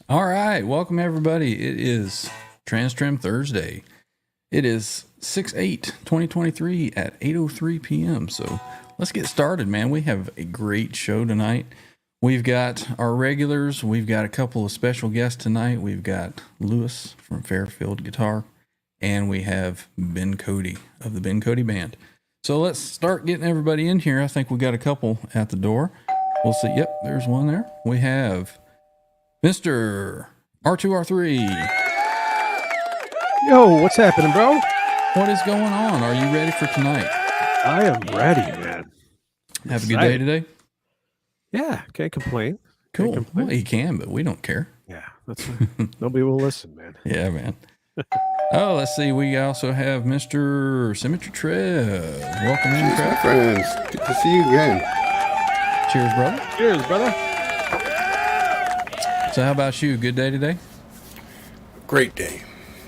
All right, welcome everybody. It is TransTrem Thursday. It is 6/8/2023 at 8:03 p.m. So let's get started, man. We have a great show tonight. We've got our regulars. We've got a couple of special guests tonight. We've got Lewis from Fairfield Guitar, and we have Ben Cote of the Ben Cote Band. So let's start getting everybody in here. I think we got a couple at the door. We'll see. Yep, there's one there. We have Mr. R2R3. Yo, what's happening, bro? What is going on? Are you ready for tonight? I am ready, man. Have a good day today? Yeah, can't complain. Cool. Can't complain. Well, you can, but we don't care. Yeah, that's nobody will listen, man. Yeah, man. Oh, let's see. We also have Mr. Symmetry Trev. Welcome in, Trev. Friends, good to see you again. Cheers, brother. Cheers, brother. So how about you? Good day today? Great day.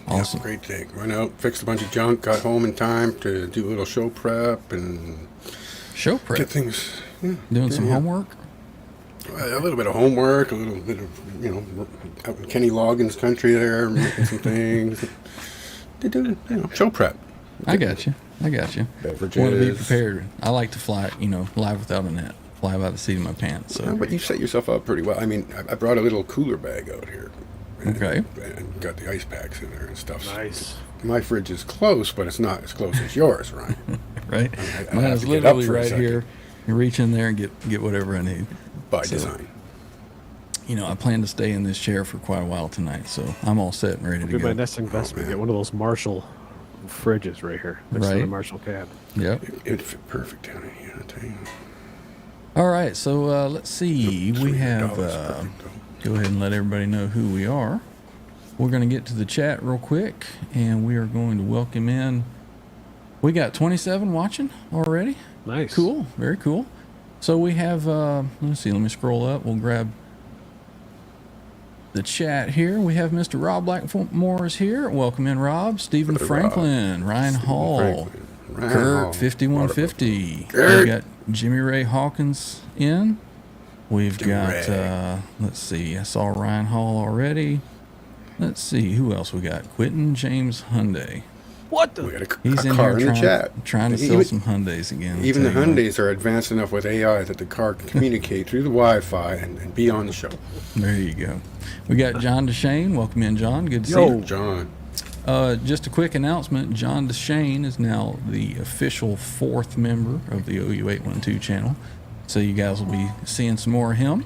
Awesome. Yeah, great day. Went out, fixed a bunch of junk, got home in time to do a little show prep and Show prep. get things. Doing some homework? A little bit of homework, a little bit of, out in Kenny Loggins' country there, making some things. They do, show prep. I got you. Beverages. Want to be prepared. I like to fly, live without a net. Fly by the seat of my pants. Yeah, So but you set yourself up pretty well. I mean, I brought a little cooler bag out here. Okay. And got the ice packs in there and stuff. Nice. My fridge is close, but it's not as close as yours, right? right? I Mine have is to get up literally for a right second. here. You reach in there and get whatever I need. By So, design. I plan to stay in this chair for quite a while tonight, so I'm all set and ready to Do my go. next investment. man. Get one of those Marshall fridges right here next to Right. the Marshall cab. Yep. It'd fit perfect down in here, I tell you. All right, so let's see. We have. Perfect, though. Go ahead and let everybody know who we are. We're going to get to the chat real quick, and we are going to welcome in. We got 27 watching already. Nice. Cool, very cool. So we have. Let's see. Let me scroll up. We'll grab the chat here. We have Mr. Rob Blackmore is here. Welcome in, Rob. Stephen Brother Rob. Ryan Hall, Ryan Kurt Hall. 5150. Kurt. We got Jimmy Ray Hawkins in. We've Jimmy got. Ray. Let's see. I saw Ryan Hall already. Let's see who else we got. Quentin James Hyundai. What We the? got He's a in car here in the chat. trying to sell some Hyundais again. Even the I'll tell you Hyundais are advanced enough with AI that the car can communicate through the Wi-Fi and be on the show. what. There you go. We got John DeShane. Welcome in, John. Good to see Yo. you. John. Just a quick announcement. John DeShane is now the official 4th member of the OU812 channel. So you guys will be seeing some more of him.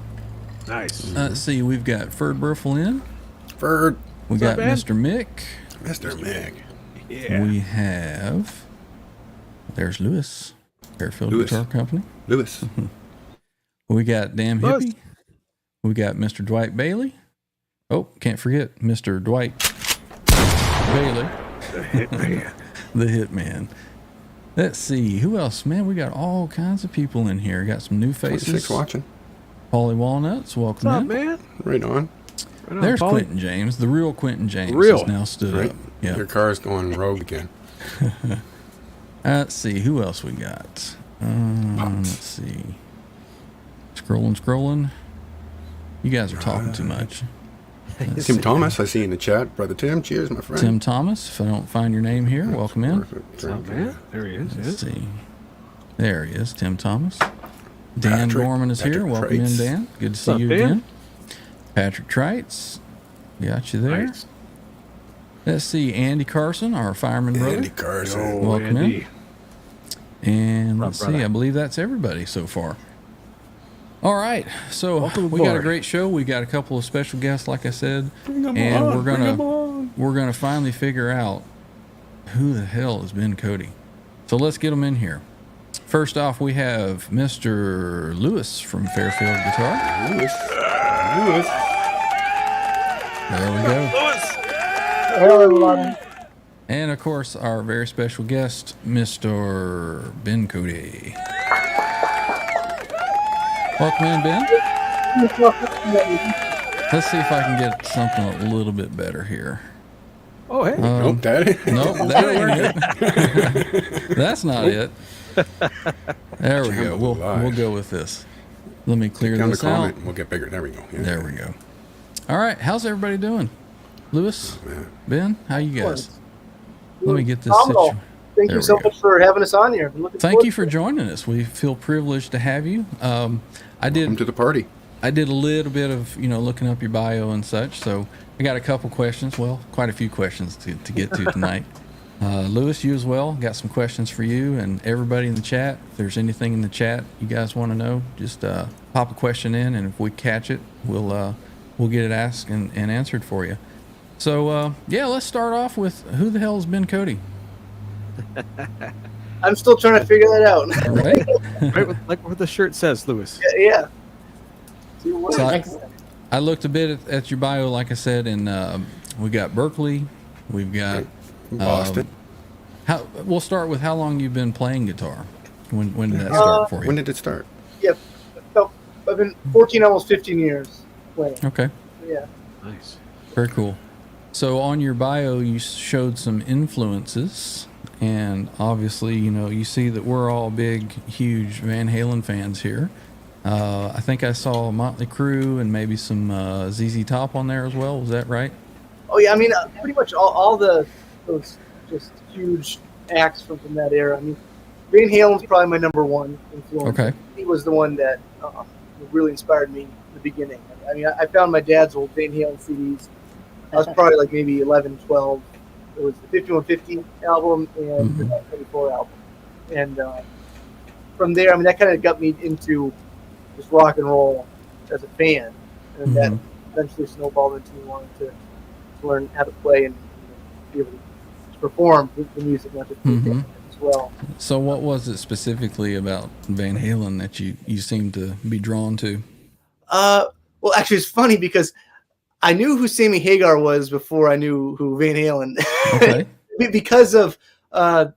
Nice. Let's see. We've got Ferd Burfel in. Ferd. We got up, man? Mr. Mick. Mr. Meg. Yeah. We have. There's Lewis. Fairfield Lewis. Guitar Company. Lewis. We got Damn Lewis. Hippie. We got Mr. Dwight Bailey. Oh, can't forget Mr. Dwight Bailey, The hitman. the Hitman. Let's see. Who else? Man, we got all kinds of people in here. Got some new 26 faces. watching. Paulie Walnuts, welcome What's up, in. man? Right on. Right on, There's Paulie. Quentin James. The real Quentin James Real. is now stood Right. up. Yeah. Your car's going rogue again. Let's see. Who else we got? Let's see. Scrolling. You guys are talking too much. Let's Tim see. Thomas, I see in the chat. Brother Tim, cheers, my friend. Tim Thomas. If I don't find your name here, welcome in. Perfect. What's up, man? There he is. Let's see. There he is, Tim Thomas. Dan Patrick- Gorman is here. Patrick Welcome in, Trites. Dan. Good to see up, you Dan? again. Patrick Trites. Got you there. Nice. Let's see. Andy Carson, our fireman brother. Andy Carson. Yo, Welcome in. Andy. And Rob, let's see. brother. I believe that's everybody so far. All right. So Welcome we got a aboard. great show. We got a couple of special guests, like I said. Bring 'em And on, we're bring 'em gonna on. we're gonna finally figure out who the hell is Ben Cote. So let's get them in here. First off, we have Mr. Lewis from Fairfield Guitar. Lewis. Lewis. There we go. Hello, everyone. And of course, our very special guest, Mr. Ben Cote. Welcome in, Ben. Let's see if I can get something a little bit better here. Oh, hey. Nope, that ain't. Nope, that ain't it. That's not it. There we go. We'll go with this. Let me clear Down the this out. comment, and we'll get bigger. There we go. Yeah. There we go. All right. How's everybody doing? Lewis, Ben, how you guys? Let me get this Phenomenal. Thank There you we so go. much for having us on here. Been looking Thank forward you to for it. joining us. We feel privileged to have you. Welcome to the party. I did a little bit of, looking up your bio and such. So I got a couple questions. Well, quite a few questions to get to tonight. Lewis, you as well. Got some questions for you and everybody in the chat. If there's anything in the chat you guys want to know, just pop a question in, and if we catch it, we'll get it asked and answered for you. So let's start off with who the hell has been Cote? I'm still trying to figure that out. Right? Like what the shirt says, Lewis. Yeah. So I looked a bit at your bio, like I said, and we got Berkeley, we've got Boston. We'll start with how long you've been playing guitar. When did that start for you? When did it start? Yep. I've been 14, almost 15 years playing. Okay, Yeah. Nice. very cool. So on your bio, you showed some influences, and obviously, you see that we're all big, huge Van Halen fans here. I think I saw Motley Crue and maybe some ZZ Top on there as well. Was that right? Oh yeah. I mean, pretty much all those just huge acts from that era. I mean, Van Halen's probably my number one influence. Okay. He was the one that really inspired me in the beginning. I mean, I found my dad's old Van Halen CDs. I was probably like maybe 11, 12. It was the 5150 album and the 1994 album. And from there, I mean, that kind of got me into just rock and roll as a fan. And that eventually snowballed into me wanting to learn how to play and be able to perform the music, not just as well. So what was it specifically about Van Halen that you seemed to be drawn to? Well, actually, it's funny because I knew who Sammy Hagar was before I knew who Van Halen. Okay. Because of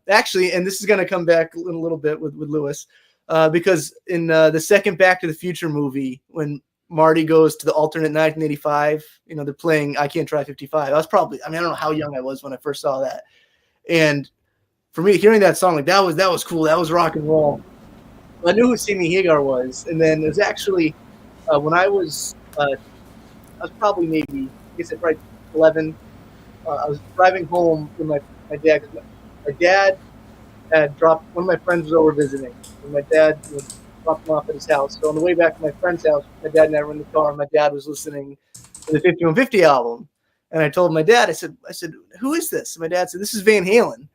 actually, and this is going to come back in a little bit with Lewis, because in the second Back to the Future movie, when Marty goes to the alternate 1985, they're playing I Can't Try 55. I was probably, I don't know how young I was when I first saw that. And for me, hearing that song, like that was cool. That was rock and roll. I knew who Sammy Hagar was. And then it was actually when I was probably maybe, I guess probably 11. I was driving home with my dad. My dad had dropped, one of my friends was over visiting, and my dad dropped him off at his house. So on the way back to my friend's house, my dad and I were in the car, and my dad was listening to the 5150 album. And I told my dad, I said, who is this? And my dad said, this is Van Halen. I'm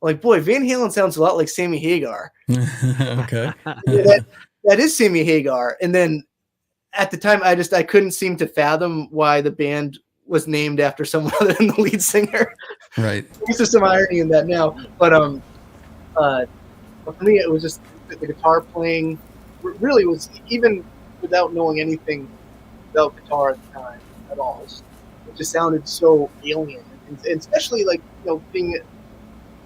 like, boy, Van Halen sounds a lot like Sammy Hagar. Okay. That is Sammy Hagar. And then at the time, I couldn't seem to fathom why the band was named after someone other than the lead singer. Right. There's some irony in that now, but for me, it was just the guitar playing. Really, was even without knowing anything about guitar at the time at all. It just sounded so alien, and especially like being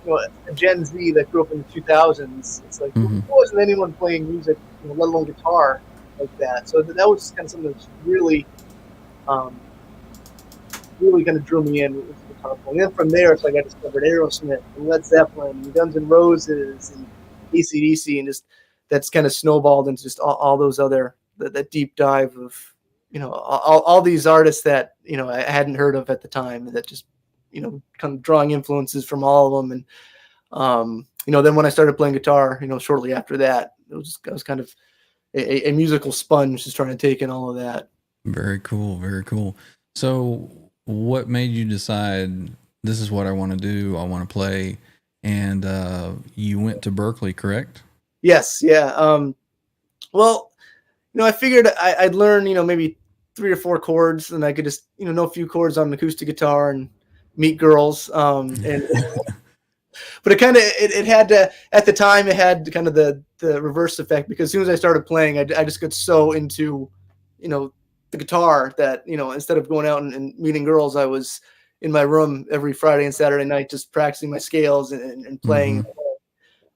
a Gen Z that grew up in the 2000s. It's like there wasn't anyone playing music, let alone guitar, like that. So that was kind of something that really, really kind of drew me in with the guitar playing. And then from there, it's like I discovered Aerosmith and Led Zeppelin and Guns N' Roses and AC/DC, and just that's kind of snowballed into just all those other that deep dive of all these artists that I hadn't heard of at the time, that just kind of drawing influences from all of them. And then when I started playing guitar, shortly after that, I was kind of a musical sponge, just trying to take in all of that. Very cool. Very cool. So what made you decide this is what I want to do? I want to play. And you went to Berkeley, correct? Yes. Yeah. Well, I figured I'd learn, maybe 3 or 4 chords, and I could just, know a few chords on an acoustic guitar and meet girls. And but it kind of, it had to, at the time, it had kind of the reverse effect, because as soon as I started playing, I just got so into, the guitar that, instead of going out and meeting girls, I was in my room every Friday and Saturday night, just practicing my scales and playing.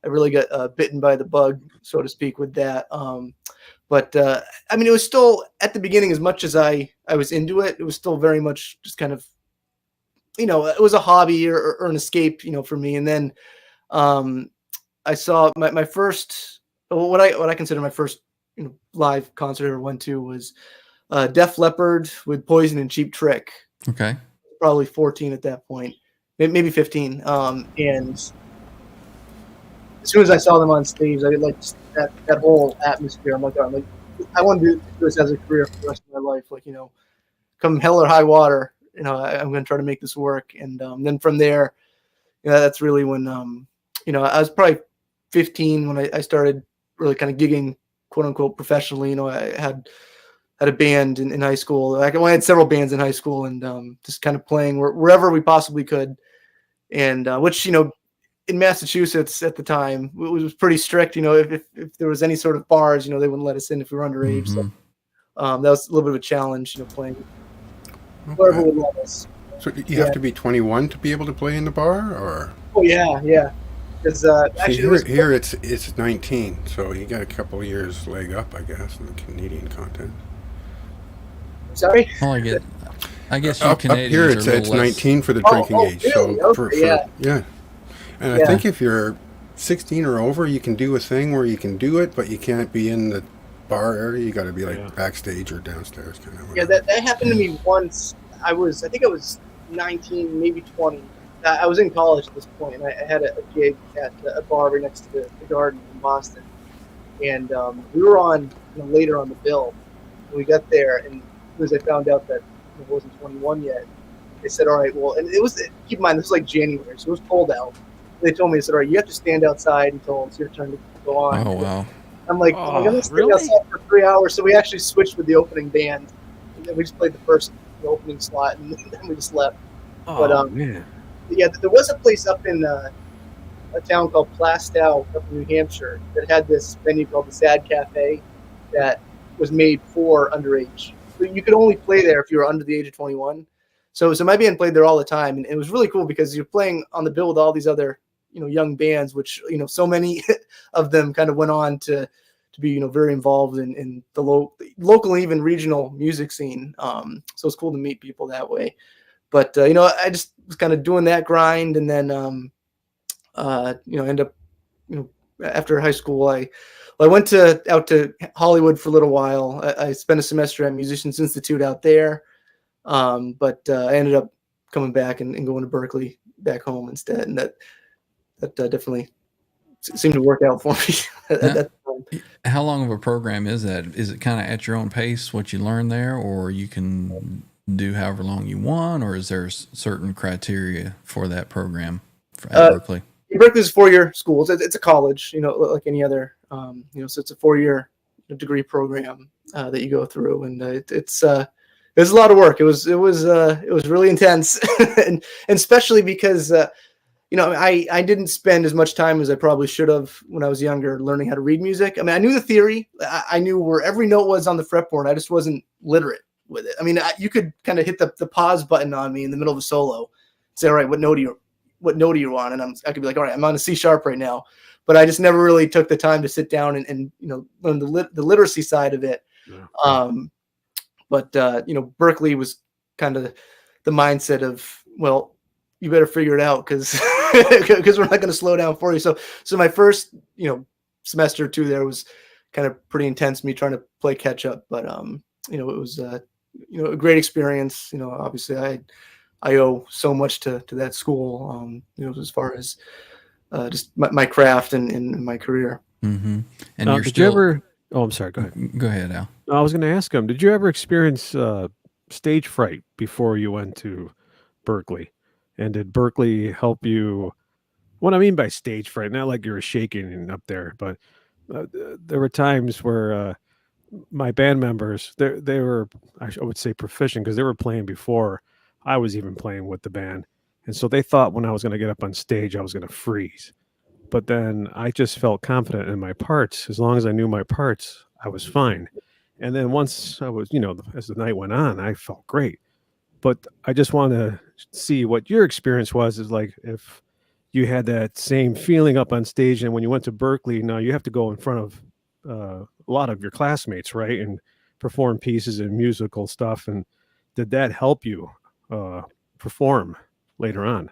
I really got bitten by the bug, so to speak, with that. But it was still at the beginning, as much as I was into it, it was still very much just kind of, it was a hobby or an escape, for me. And then I saw my first, what I consider my first live concert I ever went to was Def Leppard with Poison and Cheap Trick. Okay. Probably 14 at that point, maybe 15. And as soon as I saw them on stage, I like that whole atmosphere. I'm like, I want to do this as a career for the rest of my life. Like, come hell or high water, I'm going to try to make this work. And then from there, that's really when, I was probably 15 when I started really kind of gigging, quote unquote, professionally. I had a band in high school. I had several bands in high school, and just kind of playing wherever we possibly could. And which, in Massachusetts at the time, it was pretty strict. If there was any sort of bars, they wouldn't let us in if we were underage. Mm-hmm. So that was a little bit of a challenge, playing wherever would let us. So you have to be 21 to be able to play in the bar, or? Oh yeah. Because actually, here it's 19, so you got a couple of years leg up, I guess, in the Canadian content. Sorry. Well, I guess you Up Canadians here are it's a little 19 for the drinking age. Really? So Okay, yeah. And I think if you're 16 or over, you can do a thing where you can do it, but you can't be in the bar area. You got to be like backstage or downstairs, kind of. Yeah, that happened to me once. I think I was 19, maybe 20. I was in college at this point, and I had a gig at a bar right next to the Garden in Boston. And we were on later on the bill. And we got there, and as soon as I found out that I wasn't 21 yet, they said, all right, well, and it was, keep in mind, this was like January, so it was cold out. They told me, they said, all right, you have to stand outside until it's your turn to go on. Oh, wow. I'm like, I'm going to stand outside for 3 hours. So we actually switched with the opening band. And then we just played the opening slot, and then we just left. Man. Yeah, there was a place up in a town called Plastow up in New Hampshire that had this venue called the Sad Cafe that was made for underage. So you could only play there if you were under the age of 21. So my band played there all the time, and it was really cool because you're playing on the bill with all these other young bands, which so many of them kind of went on to be very involved in the local and even regional music scene. So it's cool to meet people that way. But I just was kind of doing that grind, and then end up after high school I went out to Hollywood for a little while. I spent a semester at Musicians Institute out there, but I ended up coming back and going to Berkeley back home instead, and that definitely seemed to work out for me at that time. How long of a program is that? Is it kind of at your own pace, what you learn there, or you can do however long you want, or is there certain criteria for that program at Berkeley? Berkeley's a 4-year school. It's a college, like any other, so it's a 4-year degree program that you go through, and it's a lot of work. It was really intense, and especially because I didn't spend as much time as I probably should have when I was younger learning how to read music. I mean, I knew the theory. I knew where every note was on the fretboard. I just wasn't literate with it. I mean, you could kind of hit the pause button on me in the middle of a solo, say, all right, what note are you on? And I could be like, all right, I'm on a C sharp right now. But I just never really took the time to sit down and learn the literacy side of it. Yeah. But Berkeley was kind of the mindset of, well, you better figure it out because we're not going to slow down for you. So my first semester or two there was kind of pretty intense, me trying to play catch up. But it was a great experience. Obviously I owe so much to that school. As far as just my craft and my career. Mm-hmm. And did you ever? Oh, I'm sorry. Go ahead. Go ahead, Al. I was going to ask him. Did you ever experience stage fright before you went to Berkeley? And did Berkeley help you? What I mean by stage fright, not like you were shaking up there, but there were times where my band members, they were, I would say, proficient because they were playing before I was even playing with the band. And so they thought when I was going to get up on stage, I was going to freeze. But then I just felt confident in my parts. As long as I knew my parts, I was fine. And then once I was, as the night went on, I felt great. But I just want to see what your experience was, is like if you had that same feeling up on stage, and when you went to Berkeley, now you have to go in front of a lot of your classmates, right? And perform pieces and musical stuff. And did that help you perform later on?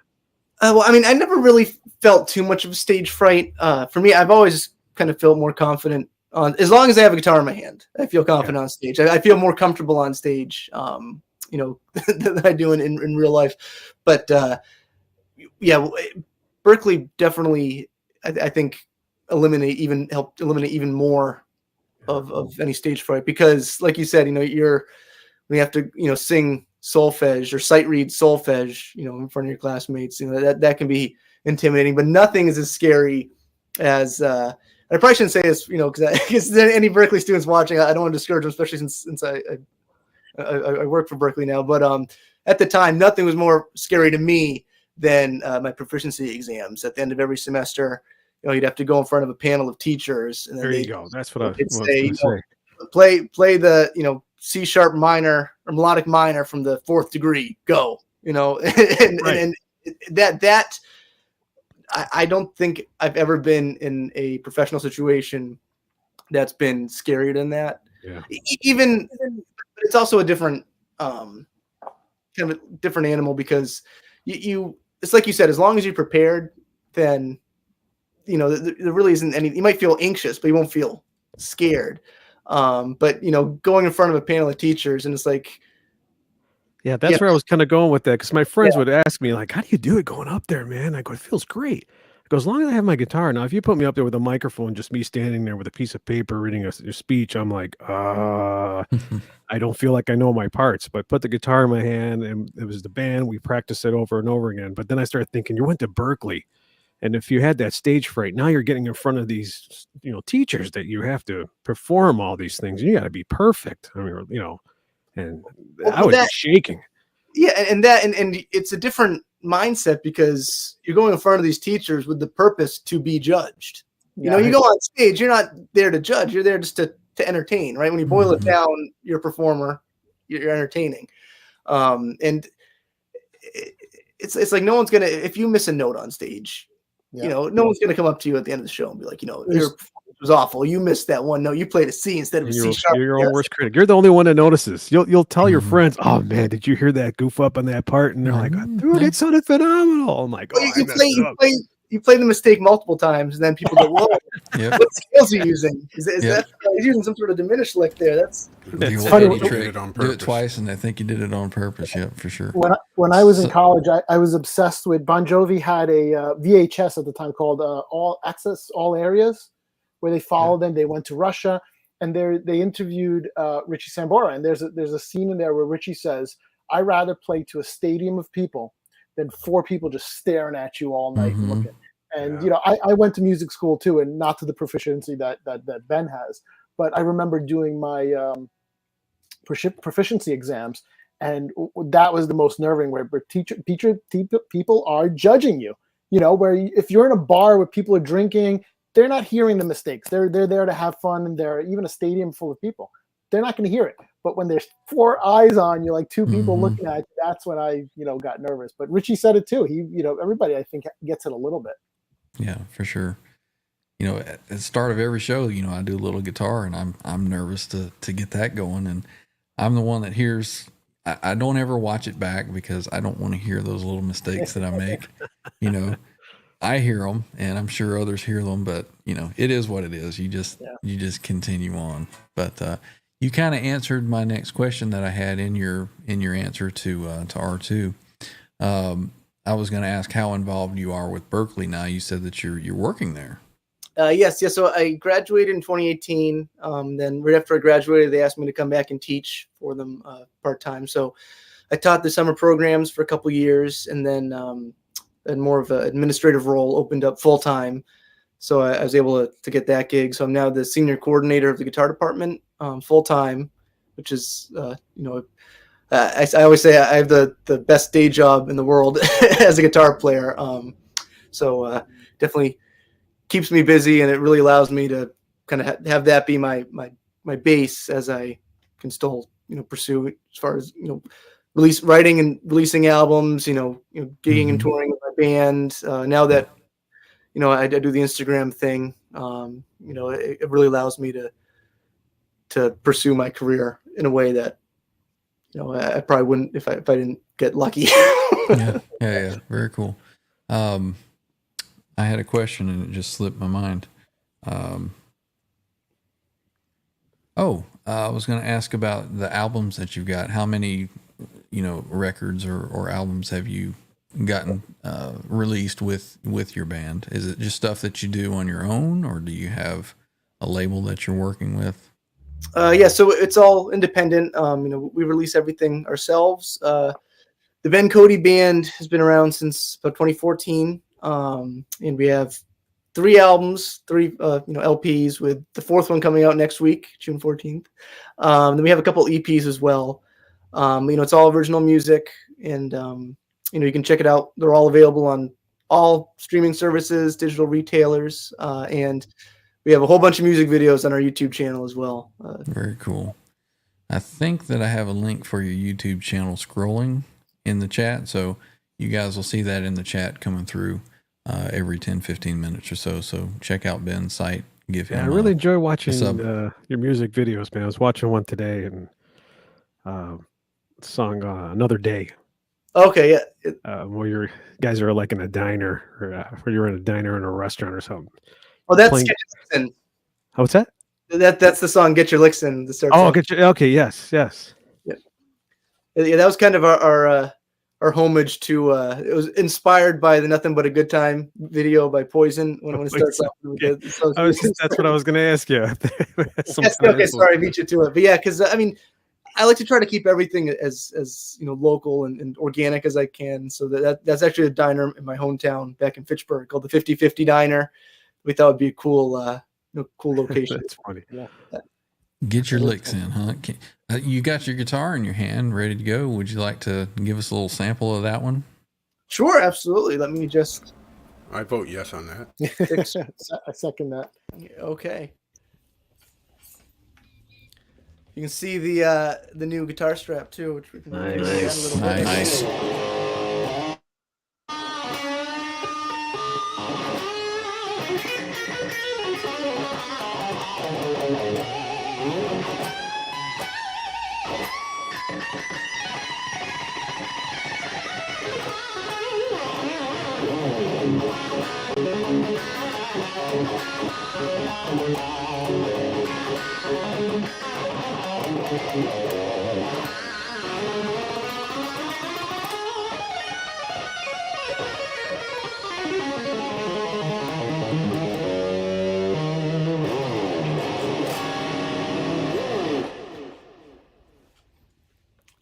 Well, I mean, I never really felt too much of a stage fright. For me, I've always kind of felt more confident as long as I have a guitar in my hand, I feel confident on stage. I feel more comfortable on stage, than I do in real life. But Berkeley definitely, I think, helped eliminate even more of any stage fright, because, like you said, we have to, sing solfege or sight read solfege, in front of your classmates. That can be intimidating, but nothing is as scary as I probably shouldn't say this, because any Berkeley students watching, I don't want to discourage them, especially since I work for Berkeley now. But at the time, nothing was more scary to me than my proficiency exams at the end of every semester. You'd have to go in front of a panel of teachers, and then there you go. That's what I was say, going to say. Play the C sharp minor or melodic minor from the fourth degree. Go, and that. I don't think I've ever been in a professional situation that's been scarier than that. Yeah. Even it's also a different kind of a different animal, because it's like you said, as long as you're prepared, then there really isn't any. You might feel anxious, but you won't feel scared. But going in front of a panel of teachers, and it's like, yeah, that's where I was kind of going with that, because my friends would ask me, like, how do you do it going up there, man? I go, it feels great. I go, as long as I have my guitar. Now, if you put me up there with a microphone, just me standing there with a piece of paper reading your speech, I'm like, I don't feel like I know my parts. But put the guitar in my hand, and it was the band. We practiced it over and over again. But then I started thinking, you went to Berkeley, and if you had that stage fright, now you're getting in front of these, teachers that you have to perform all these things. You got to be perfect. I mean, and I was just shaking. Yeah, and it's a different mindset, because you're going in front of these teachers with the purpose to be judged. You go on stage, you're not there to judge. You're there just to entertain, right? When you boil it down, you're a performer, you're entertaining. And it's like no one's gonna, if you miss a note on stage, no one's gonna come up to you at the end of the show and be like, your performance was awful. You missed that one note. You played a C instead of a C sharp. You're your own worst critic. You're the only one that notices. You'll tell your friends, "Oh man, did you hear that goof up on that part?" And they're like, "Dude, it sounded phenomenal." I'm like, you play the mistake multiple times, and then people go, "Whoa, what scales are you using? Is that he's using some sort of diminished lick there?" That's funny. Do it twice, and I think you did it on purpose. Yeah, for sure. When I was in college, I was obsessed with Bon Jovi. Had a VHS at the time called All Access, All Areas, where they followed them. They went to Russia, and they interviewed Richie Sambora. And there's a scene in there where Richie says, "I'd rather play to a stadium of people than 4 people just staring at you all night looking." And I went to music school too, and not to the proficiency that Ben has, but I remember doing my proficiency exams, and that was the most nerving, where people are judging you. Where if you're in a bar where people are drinking, they're not hearing the mistakes. They're there to have fun, and they're even a stadium full of people. They're not going to hear it. But when there's 4 eyes on you, like 2 people looking at you, that's when I, got nervous. But Richie said it too. He, everybody I think gets it a little bit. Yeah, for sure. At the start of every show, I do a little guitar, and I'm nervous to get that going. And I'm the one that hears. I don't ever watch it back, because I don't want to hear those little mistakes that I make. I hear them, and I'm sure others hear them, but it is what it is. You just continue on. But you kind of answered my next question that I had in your answer to R2. I was going to ask how involved you are with Berkeley now. You said that you're working there. Yes. So I graduated in 2018. Then right after I graduated, they asked me to come back and teach for them part-time. So I taught the summer programs for a couple years, and then and more of an administrative role opened up full-time. So I was able to get that gig. So I'm now the senior coordinator of the guitar department full-time, which is, I always say I have the best day job in the world as a guitar player. So definitely keeps me busy, and it really allows me to kind of have that be my base, as I can still, pursue as far as, writing and releasing albums, gigging and touring with my band. Now that, I do the Instagram thing, it really allows me to pursue my career in a way that, I probably wouldn't if I didn't get lucky. Yeah. Very cool. I had a question and it just slipped my mind. Oh, I was going to ask about the albums that you've got. How many, records or albums have you gotten released with your band? Is it just stuff that you do on your own, or do you have a label that you're working with? Yeah, so it's all independent. We release everything ourselves. The Ben Cote band has been around since about 2014, and we have 3 albums, 3 LPs, with the 4th one coming out next week, June 14th. Then we have a couple EPs as well. It's all original music, and you can check it out. They're all available on all streaming services, digital retailers, and we have a whole bunch of music videos on our YouTube channel as well. Very cool. I think that I have a link for your YouTube channel scrolling in the chat, so you guys will see that in the chat coming through every 10-15 minutes or so. So check out Ben's site. Give him. I really enjoy watching your music videos, man. I was watching one today, and song "Another Day." Okay, yeah. Where you guys are like in a diner, or where you're in a diner in a restaurant or something. Oh, that's Get Your Licks In. What's that? That's the song "Get Your Licks In." The start. Oh, okay, yes. Yeah, that was kind of our homage to. It was inspired by the "Nothing But a Good Time" video by Poison. When it starts off with that's what I was going to ask you. Yes, okay, sorry, I beat you to it, but yeah, because I like to try to keep everything as local and organic as I can. So that's actually a diner in my hometown back in Fitchburg called the 50/50 Diner. We thought it'd be a cool location. That's funny. Yeah. Get your licks in, huh? You got your guitar in your hand, ready to go. Would you like to give us a little sample of that one? Sure, absolutely. Let me just. I vote yes on that. I second that. Okay. You can see the new guitar strap too, which we can Nice.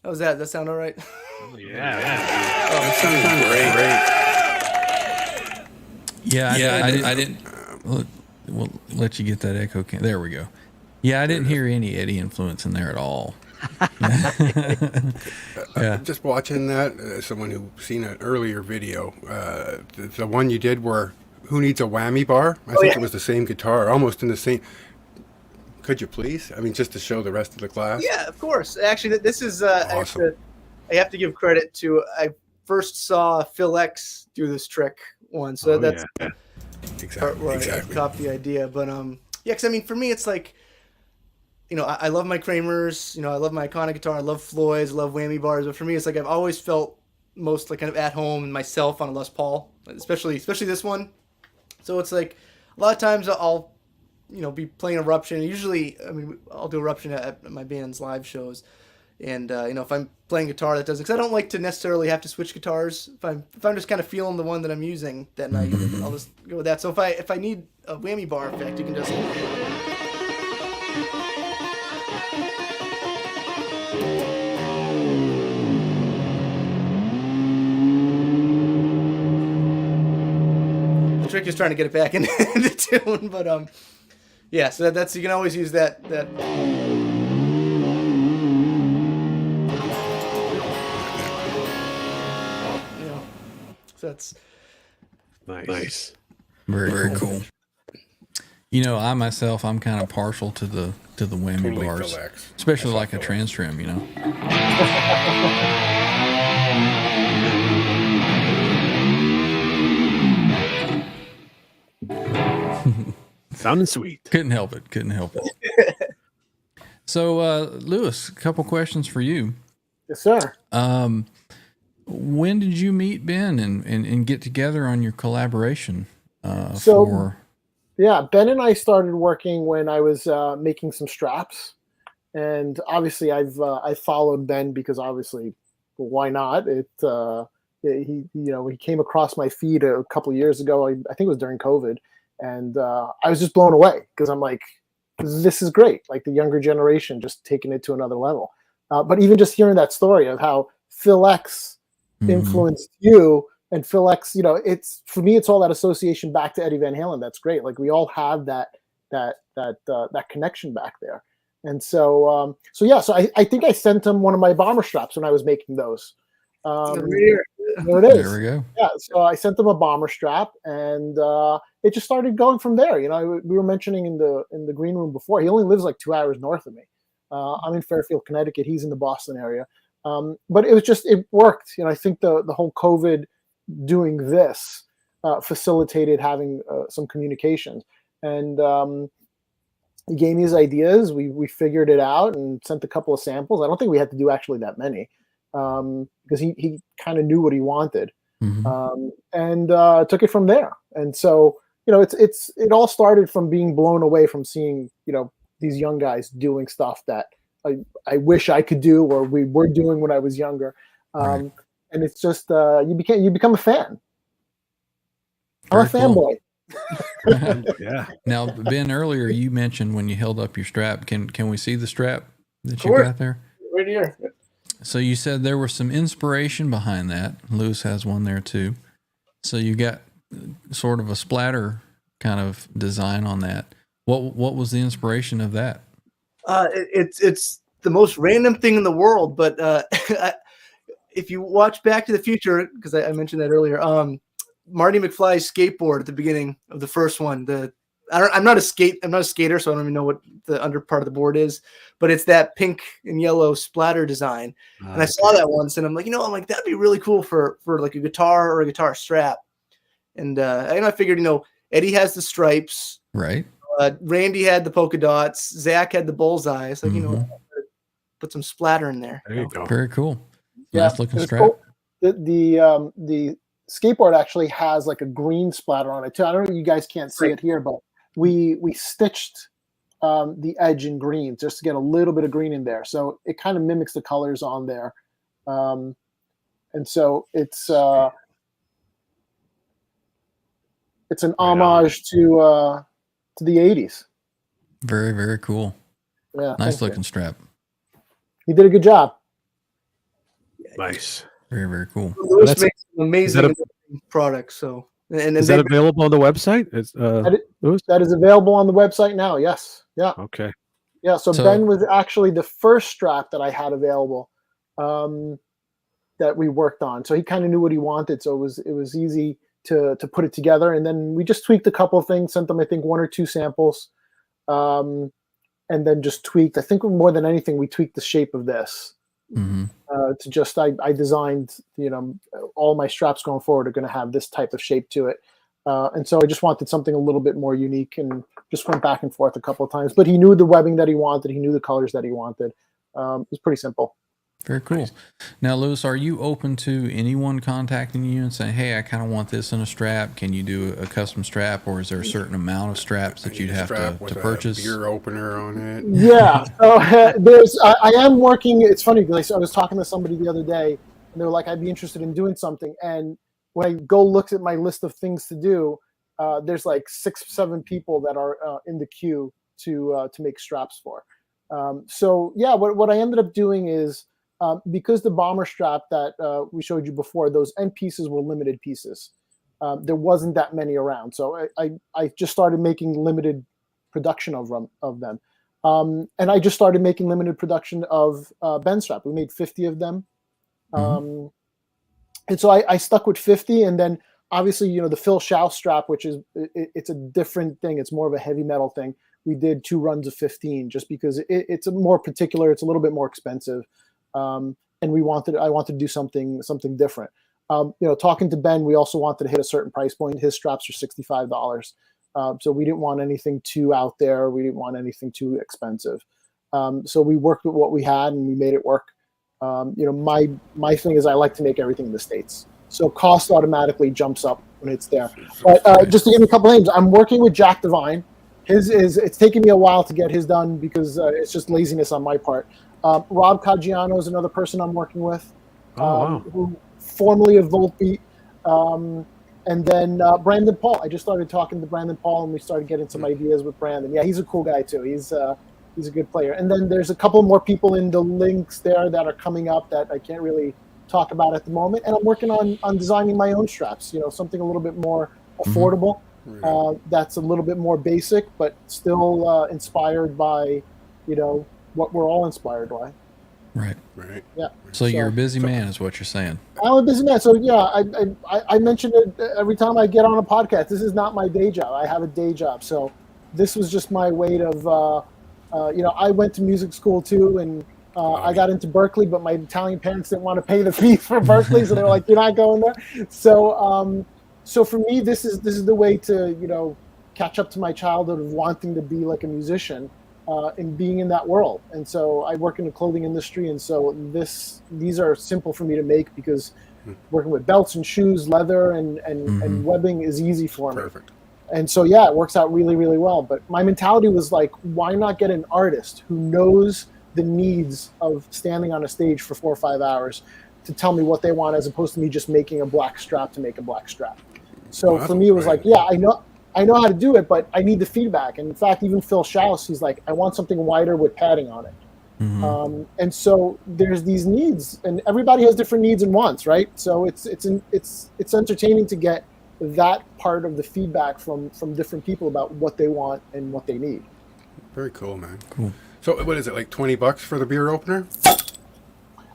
How was that? Does that sound all right? Yeah. That sounds great. Yeah, I didn't. We'll let you get that echo. There we go. Yeah, I didn't hear any Eddie influence in there at all. Just watching that, someone who seen an earlier video, the one you did where Who Needs a Whammy Bar? I think it was the same guitar, almost in the same. Could you please? I mean, just to show the rest of the class. Yeah, of course. Actually, this is Awesome. I have to give credit to. I first saw Phil X do this trick once, so that's part where I copied the idea. But because I mean, for me, it's like, I love my Kramers, I love my iconic guitar, I love Floyd's, I love whammy bars. But for me, it's like I've always felt most like kind of at home and myself on a Les Paul, especially this one. So it's like a lot of times I'll be playing Eruption. Usually, I mean, I'll do Eruption at my band's live shows. And, if I'm playing guitar that does it, because I don't like to necessarily have to switch guitars. If I'm just kind of feeling the one that I'm using that night, I'll just go with that. So if I need a whammy bar effect, you can just. The trick is trying to get it back into tune, but yeah. So that's you can always use that. That's nice. Very cool. I myself, I'm kind of partial to the whammy Totally bars, relax. especially like a TransTrem. Sounding sweet. Couldn't help it. So, Lewis, a couple questions for you. Yes, sir. When did you meet Ben and get together on your collaboration? Yeah, Ben and I started working when I was making some straps. and obviously I've followed Ben because obviously, well, why not? He came across my feed a couple of years ago. I think it was during COVID, and I was just blown away because I'm like, this is great. Like the younger generation just taking it to another level. But even just hearing that story of how Phil X influenced you, and Phil X, it's for me, it's all that association back to Eddie Van Halen. That's great. Like we all have that connection back there. And so I think I sent him one of my bomber straps when I was making those. There it is. There we go. Yeah, so I sent him a bomber strap, and it just started going from there. We were mentioning in the green room before. He only lives like 2 hours north of me. I'm in Fairfield, Connecticut. He's in the Boston area. But it worked. I think the whole COVID doing this facilitated having some communications, and he gave me his ideas. We figured it out and sent a couple of samples. I don't think we had to do actually that many because he kind of knew what he wanted, and took it from there. And so it all started from being blown away from seeing these young guys doing stuff that I wish I could do, or we were doing when I was younger. Right. And it's just you become a fan. I'm a fanboy. Yeah. Now, Ben, earlier you mentioned when you held up your strap. Can we see the strap that you Sure. got there? Right here. So you said there was some inspiration behind that. Lewis has one there too. So you got sort of a splatter kind of design on that. What was the inspiration of that? It's the most random thing in the world, but if you watch Back to the Future, because I mentioned that earlier, Marty McFly's skateboard at the beginning of the first one. I'm not a skater, so I don't even know what the under part of the board is, but it's that pink and yellow splatter design. And I saw that once, and I'm like, that'd be really cool for like a guitar or a guitar strap. And I figured, Eddie has the stripes, Right. Randy had the polka dots, Zach had the bullseye. It's like, put some splatter in there. There you go. Very cool. Yeah, Nice looking it's strap. cool. The skateboard actually has like a green splatter on it too. I don't know if you guys can't see it here, but we stitched the edge in green just to get a little bit of green in there. So it kind of mimics the colors on there. And so it's an homage to the 80s. Very, very cool. Yeah, Nice looking strap. You did a good job. Nice. Very, very cool. Lewis makes an amazing products. So, and Is that available on the website? Lewis? That is available on the website now. Yes. Yeah. Okay. Yeah. So Ben was actually the first strap that I had available that we worked on. So he kind of knew what he wanted. So it was easy to put it together. And then we just tweaked a couple of things, sent them, I think, 1 or 2 samples, and then just tweaked. I think more than anything, we tweaked the shape of this. To just I designed all my straps going forward are going to have this type of shape to it, and so I just wanted something a little bit more unique, and just went back and forth a couple of times. But he knew the webbing that he wanted, he knew the colors that he wanted. It was pretty simple. Very cool. Now, Lewis, are you open to anyone contacting you and saying, "Hey, I kind of want this in a strap. Can you do a custom strap?" Or is there a certain amount of straps that you'd have to purchase? A beer opener on it. Yeah. So I am working. It's funny because I was talking to somebody the other day, and they were like, "I'd be interested in doing something." And when I go look at my list of things to do, there's like 6, 7 people that are in the queue to make straps for. So yeah, what I ended up doing is. Because the bomber strap that we showed you before, those end pieces were limited pieces. There wasn't that many around. So I just started making limited production of them. And I just started making limited production of Ben strap. We made 50 of them. And so I stuck with 50. And then obviously, the Phil Schaus strap, which is, it's a different thing. It's more of a heavy metal thing. We did 2 runs of 15 just because it's a more particular, it's a little bit more expensive. And I wanted to do something different. Talking to Ben, we also wanted to hit a certain price point. His straps are $65. So we didn't want anything too out there. We didn't want anything too expensive. So we worked with what we had and we made it work. My thing is I like to make everything in the States. So cost automatically jumps up when it's there. But just to give you a couple names, I'm working with Jack Devine. It's taking me a while to get his done because it's just laziness on my part. Rob Caggiano is another person I'm working with, who formerly of Voltbeat. And then Brandon Paul. I just started talking to Brandon Paul, and we started getting some ideas with Brandon. Yeah, he's a cool guy too. He's a good player. And then there's a couple more people in the links there that are coming up that I can't really talk about at the moment. And I'm working on designing my own straps. Something a little bit more affordable. That's a little bit more basic, but still inspired by, what we're all inspired by. Right. Yeah. So you're a busy man, is what you're saying. I'm a busy man. So yeah, I mention it every time I get on a podcast. This is not my day job. I have a day job. So this was just my way of, I went to music school too, and I got into Berkeley, but my Italian parents didn't want to pay the fee for Berkeley, so they were like, "You're not going there." So for me, this is the way to catch up to my childhood of wanting to be like a musician. And being in that world. And so I work in the clothing industry, and so these are simple for me to make because working with belts and shoes, leather and webbing is easy for me. Perfect. And so yeah, it works out really, really well. But my mentality was like, why not get an artist who knows the needs of standing on a stage for 4 or 5 hours to tell me what they want, as opposed to me just making a black strap to make a black strap. So for me, it was like, yeah, I know how to do it, but I need the feedback. And in fact, even Phil Schaus, he's like, I want something wider with padding on it. And so there's these needs, and everybody has different needs and wants, right? So it's entertaining to get that part of the feedback from different people about what they want and what they need. Very cool, man. Cool. So what is it, like $20 for the beer opener?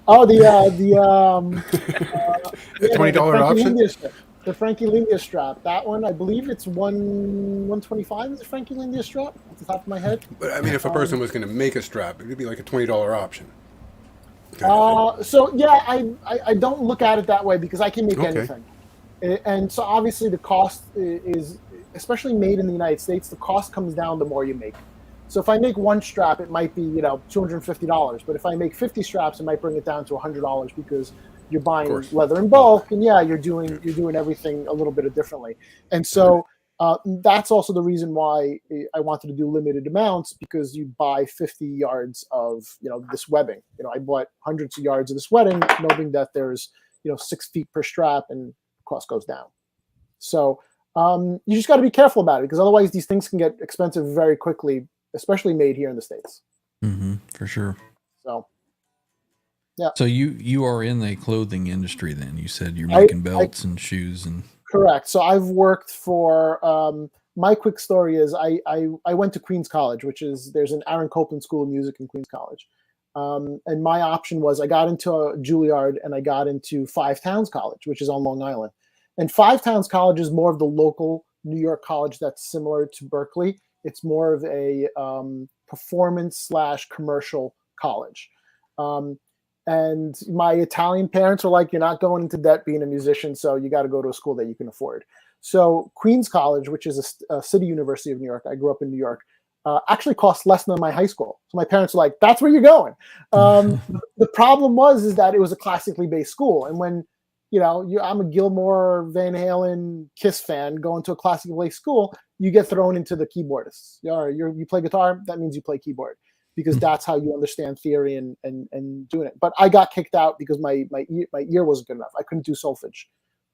Oh, the $20 option? The Frankie Lindia strap. That one, I believe it's $125 is the Frankie Lindia strap off the top of my head. But I mean, if a person was going to make a strap, it would be like a $20 option. So yeah, I don't look at it that way because I can make anything. And so obviously the cost is, especially made in the United States, the cost comes down the more you make. So if I make one strap, it might be $250. But if I make 50 straps, it might bring it down to $100 because you're buying leather in bulk, and you're doing everything a little bit differently. And so that's also the reason why I wanted to do limited amounts, because you buy 50 yards of this webbing. I bought hundreds of yards of this webbing, knowing that there's 6 feet per strap, and cost goes down. So you just got to be careful about it, because otherwise these things can get expensive very quickly, especially made here in the States. For sure. So. Yeah. So you are in the clothing industry then? You said you're making belts and shoes and. Correct. So I've worked for. My quick story is I went to Queens College, there's an Aaron Copland School of Music in Queens College, and my option was I got into Juilliard and I got into Five Towns College, which is on Long Island, and Five Towns College is more of the local New York college that's similar to Berkeley. It's more of a performance/commercial college. And my Italian parents were like, you're not going into debt being a musician, so you got to go to a school that you can afford. So Queens College, which is a city university of New York, I grew up in New York, actually cost less than my high school. So my parents were like, that's where you're going. The problem is that it was a classically based school. And when, I'm a Gilmore, Van Halen, Kiss fan going to a classically based school, you get thrown into the keyboardists. You play guitar, that means you play keyboard, because that's how you understand theory and doing it. But I got kicked out because my ear wasn't good enough. I couldn't do solfege.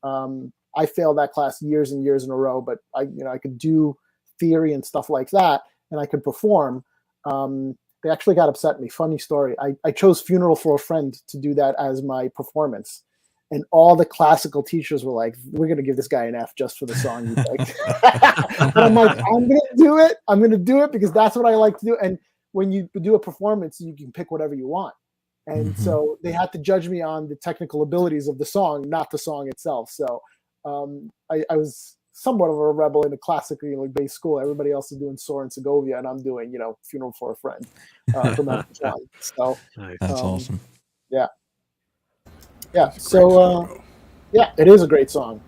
I failed that class years and years in a row, but I could do theory and stuff like that, and I could perform. They actually got upset at me. Funny story. I chose Funeral for a Friend to do that as my performance. And all the classical teachers were like, we're going to give this guy an F just for the song you like. But I'm like, I'm going to do it. I'm going to do it because that's what I like to do. And when you do a performance, you can pick whatever you want. And so they had to judge me on the technical abilities of the song, not the song itself. So I was somewhat of a rebel in a classically based school. Everybody else is doing Soren Segovia, and I'm doing, Funeral for a Friend from Elton John. So that's awesome. Yeah. Yeah. So yeah, it is a great song.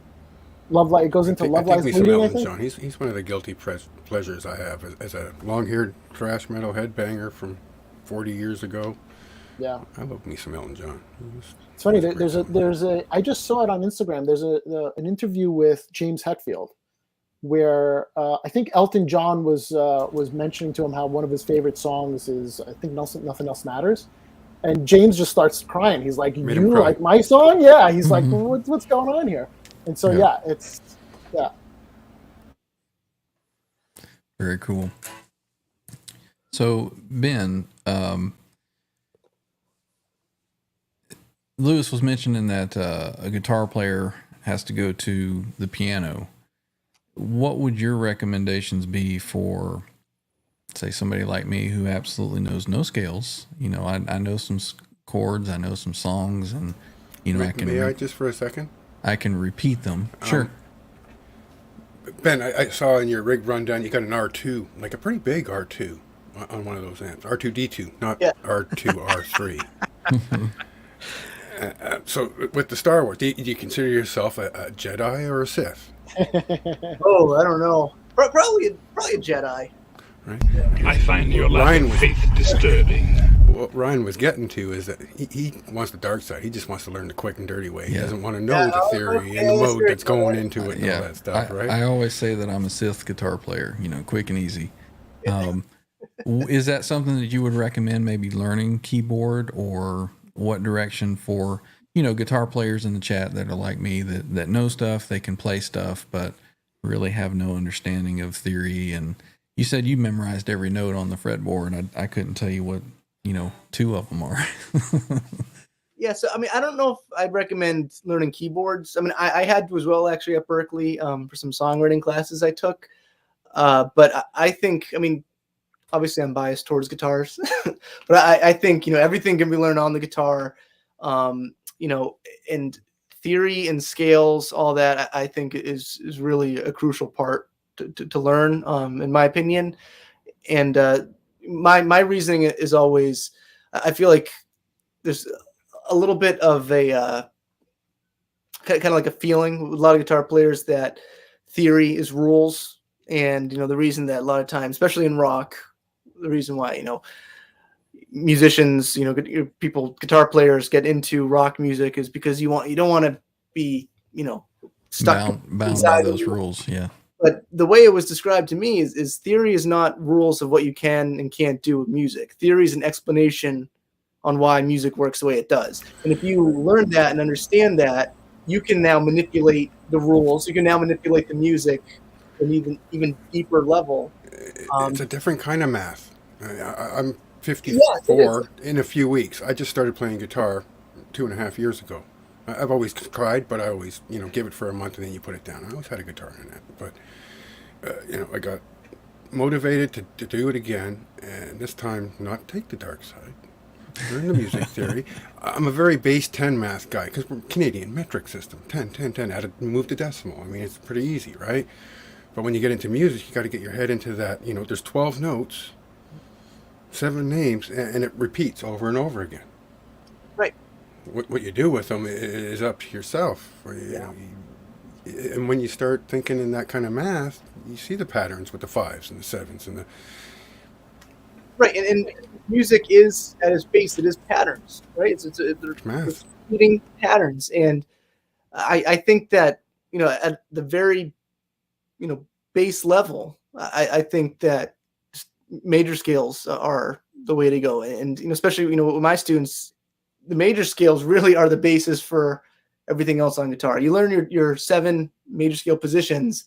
Love Life. It goes into Love Life. John. He's one of the guilty pleasures I have as a long-haired thrash metal headbanger from 40 years ago. Yeah, I love me some Elton John. It's funny. There's a. I just saw it on Instagram. There's an interview with James Hetfield, where I think Elton John was mentioning to him how one of his favorite songs is, I think, Nothing Else Matters. And James just starts crying. He's like, Made him "You cry. like my song?" Yeah. He's like, what's going on here? And so, Yeah. yeah. Very cool. So, Ben, Lewis was mentioning that a guitar player has to go to the piano. What would your recommendations be for, say, somebody like me who absolutely knows no scales? You know, I know some chords, I know some songs, and you know, May I just for a second? I can repeat them. Sure. Ben, I saw in your rig rundown you got an R2, like a pretty big R2 on one of those amps. R2D2, not R2R3. So with the Star Wars, do you consider yourself a Jedi or a Sith? Oh, I don't know. Probably a Jedi. Right? I find your lack of faith disturbing. What Ryan was getting to is that he wants the dark side. He just wants to learn the quick and dirty way. He doesn't want to know the theory and the mode that's going into it and all that stuff, right? I always say that I'm a Sith guitar player, you know, quick and easy. Is that something that you would recommend, maybe learning keyboard, or what direction for, you know, guitar players in the chat that are like me, that know stuff, they can play stuff, but really have no understanding of theory? And you said you memorized every note on the fretboard. I couldn't tell you what, you know, two of them are. Yeah, so I mean, I don't know if I'd recommend learning keyboards. I mean, I had to as well, actually, at Berkeley, for some songwriting classes I took. But I think, I mean, obviously I'm biased towards guitars, but I think, you know, everything can be learned on the guitar, you know, and theory and scales, all that, I think is really a crucial part to learn, in my opinion. And my reasoning is always, I feel like there's a little bit of a kind of like a feeling with a lot of guitar players that theory is rules. And, you know, the reason that a lot of times, especially in rock, the reason why, you know, musicians, you know, people, guitar players get into rock music is because you don't want to be, you know, stuck bound by those rules. Yeah. But the way it was described to me is theory is not rules of what you can and can't do with music. Theory is an explanation on why music works the way it does. And if you learn that and understand that, you can now manipulate the rules. You can now manipulate the music at an even deeper level. It's a different kind of math. I'm 54 in a few weeks. I just started playing guitar 2.5 years ago. I've always tried, but I always, you know, give it for a month and then you put it down. I always had a guitar in it, but you know, I got motivated to do it again, and this time not take the dark side. Learn the music theory. I'm a very base 10 math guy because we're Canadian metric system. 10, 10, 10. Add a move to decimal. I mean, it's pretty easy, right? But when you get into music, you got to get your head into that. You know, there's 12 notes, 7 names, and it repeats over and over again. Right. What you do with them is up to yourself. And when you start thinking in that kind of math, you see the patterns with the 5s and the 7s and the... Right, and music is, at its base, it is patterns, right? It's math. Repeating patterns. And I think that, you know, at the very, you know, base level, I think that major scales are the way to go. And, you know, especially, you know, with my students, the major scales really are the basis for everything else on guitar. You learn your 7 major scale positions,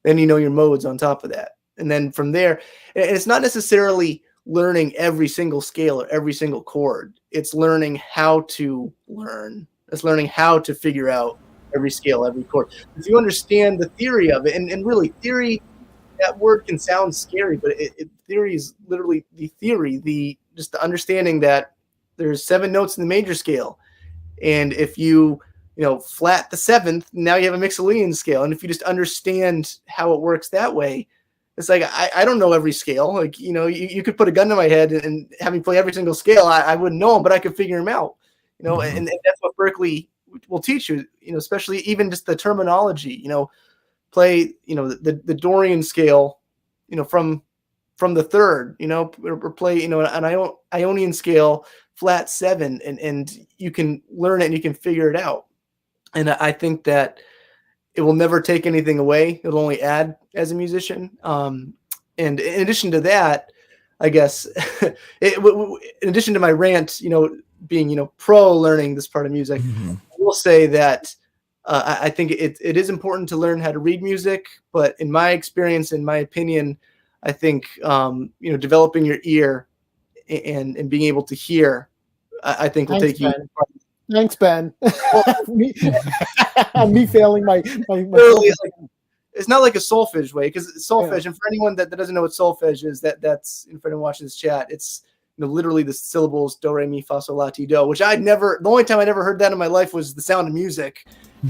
then you know your modes on top of that. And then from there, and it's not necessarily learning every single scale or every single chord. It's learning how to learn. It's learning how to figure out every scale, every chord. If you understand the theory of it, and really theory, that word can sound scary, but theory is literally the theory, just the understanding that there's 7 notes in the major scale. And if you know, flat the 7th, now you have a Mixolydian scale. And if you just understand how it works that way, it's like, I don't know every scale. Like, you know, you could put a gun to my head and have me play every single scale. I wouldn't know them, but I could figure them out, you know, and that's what Berkeley will teach you, you know, especially even just the terminology, you know, play, you know, the Dorian scale, you know, from the 3rd, you know, or play, you know, an Ionian scale, flat 7, and you can learn it and you can figure it out. And I think that it will never take anything away. It'll only add as a musician. And in addition to that, I guess, in addition to my rant, being, pro learning this part of music, I will say that I think it is important to learn how to read music. But in my experience, in my opinion, I think, developing your ear and being able to hear, I think will take you. Thanks, Ben. me failing my it's not like a solfege way, because solfege, and for anyone that doesn't know what solfege is, that's for anyone watching this chat, it's literally the syllables do, re, mi, fa, sol, la, ti, do, which the only time I never heard that in my life was The Sound of Music.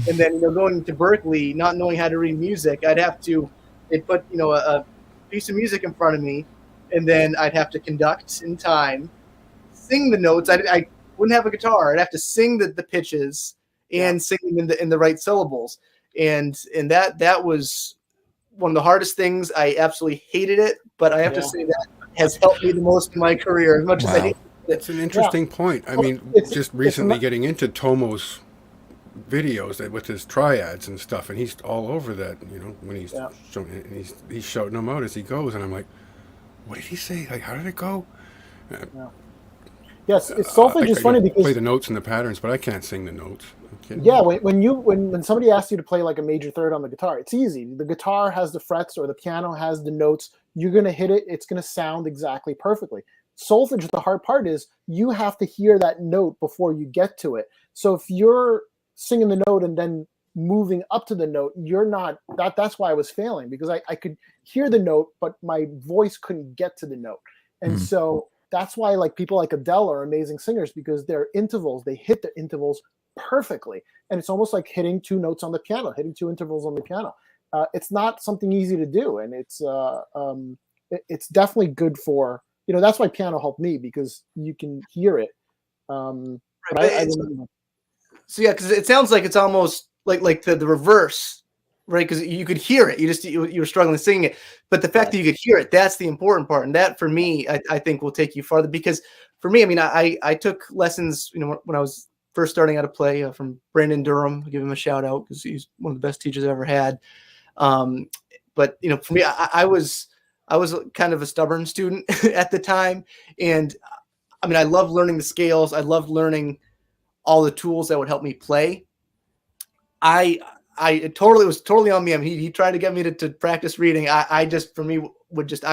And then going to Berkeley, not knowing how to read music, they'd put a piece of music in front of me, and then I'd have to conduct in time, sing the notes. I wouldn't have a guitar. I'd have to sing the pitches and sing them in the right syllables. And that was one of the hardest things. I absolutely hated it, but I have to say that has helped me the most in my career, as much as I hate it. It's an interesting point. I mean, just recently getting into Tomo's videos with his triads and stuff, and he's all over that, when he's he's shouting them out as he goes, and I'm like, what did he say? Like, how did it go? Yes, solfege is funny because play the notes and the patterns, but I can't sing the notes. Yeah, when somebody asks you to play like a major third on the guitar, it's easy. The guitar has the frets or the piano has the notes. You're gonna hit it. It's gonna sound exactly perfectly. Solfege, the hard part is you have to hear that note before you get to it. So if you're singing the note and then moving up to the note, you're not. That's why I was failing, because I could hear the note, but my voice couldn't get to the note, and so that's why people like Adele are amazing singers, because their intervals, they hit the intervals perfectly, and it's almost like hitting two notes on the piano, hitting two intervals on the piano. It's not something easy to do, and it's definitely good for that's why piano helped me, because you can hear it. So yeah, because it sounds like it's almost like the reverse, right? Because you could hear it, you were struggling singing it, but the fact that you could hear it, that's the important part, and that for me, I think will take you farther. Because for me, I mean, I took lessons, when I was first starting out to play, from Brandon Durham. I'll give him a shout out because he's one of the best teachers I've ever had. But for me, I was kind of a stubborn student at the time, and I mean, I loved learning the scales. I loved learning all the tools that would help me play. It was totally on me. I mean, he tried to get me to practice reading. I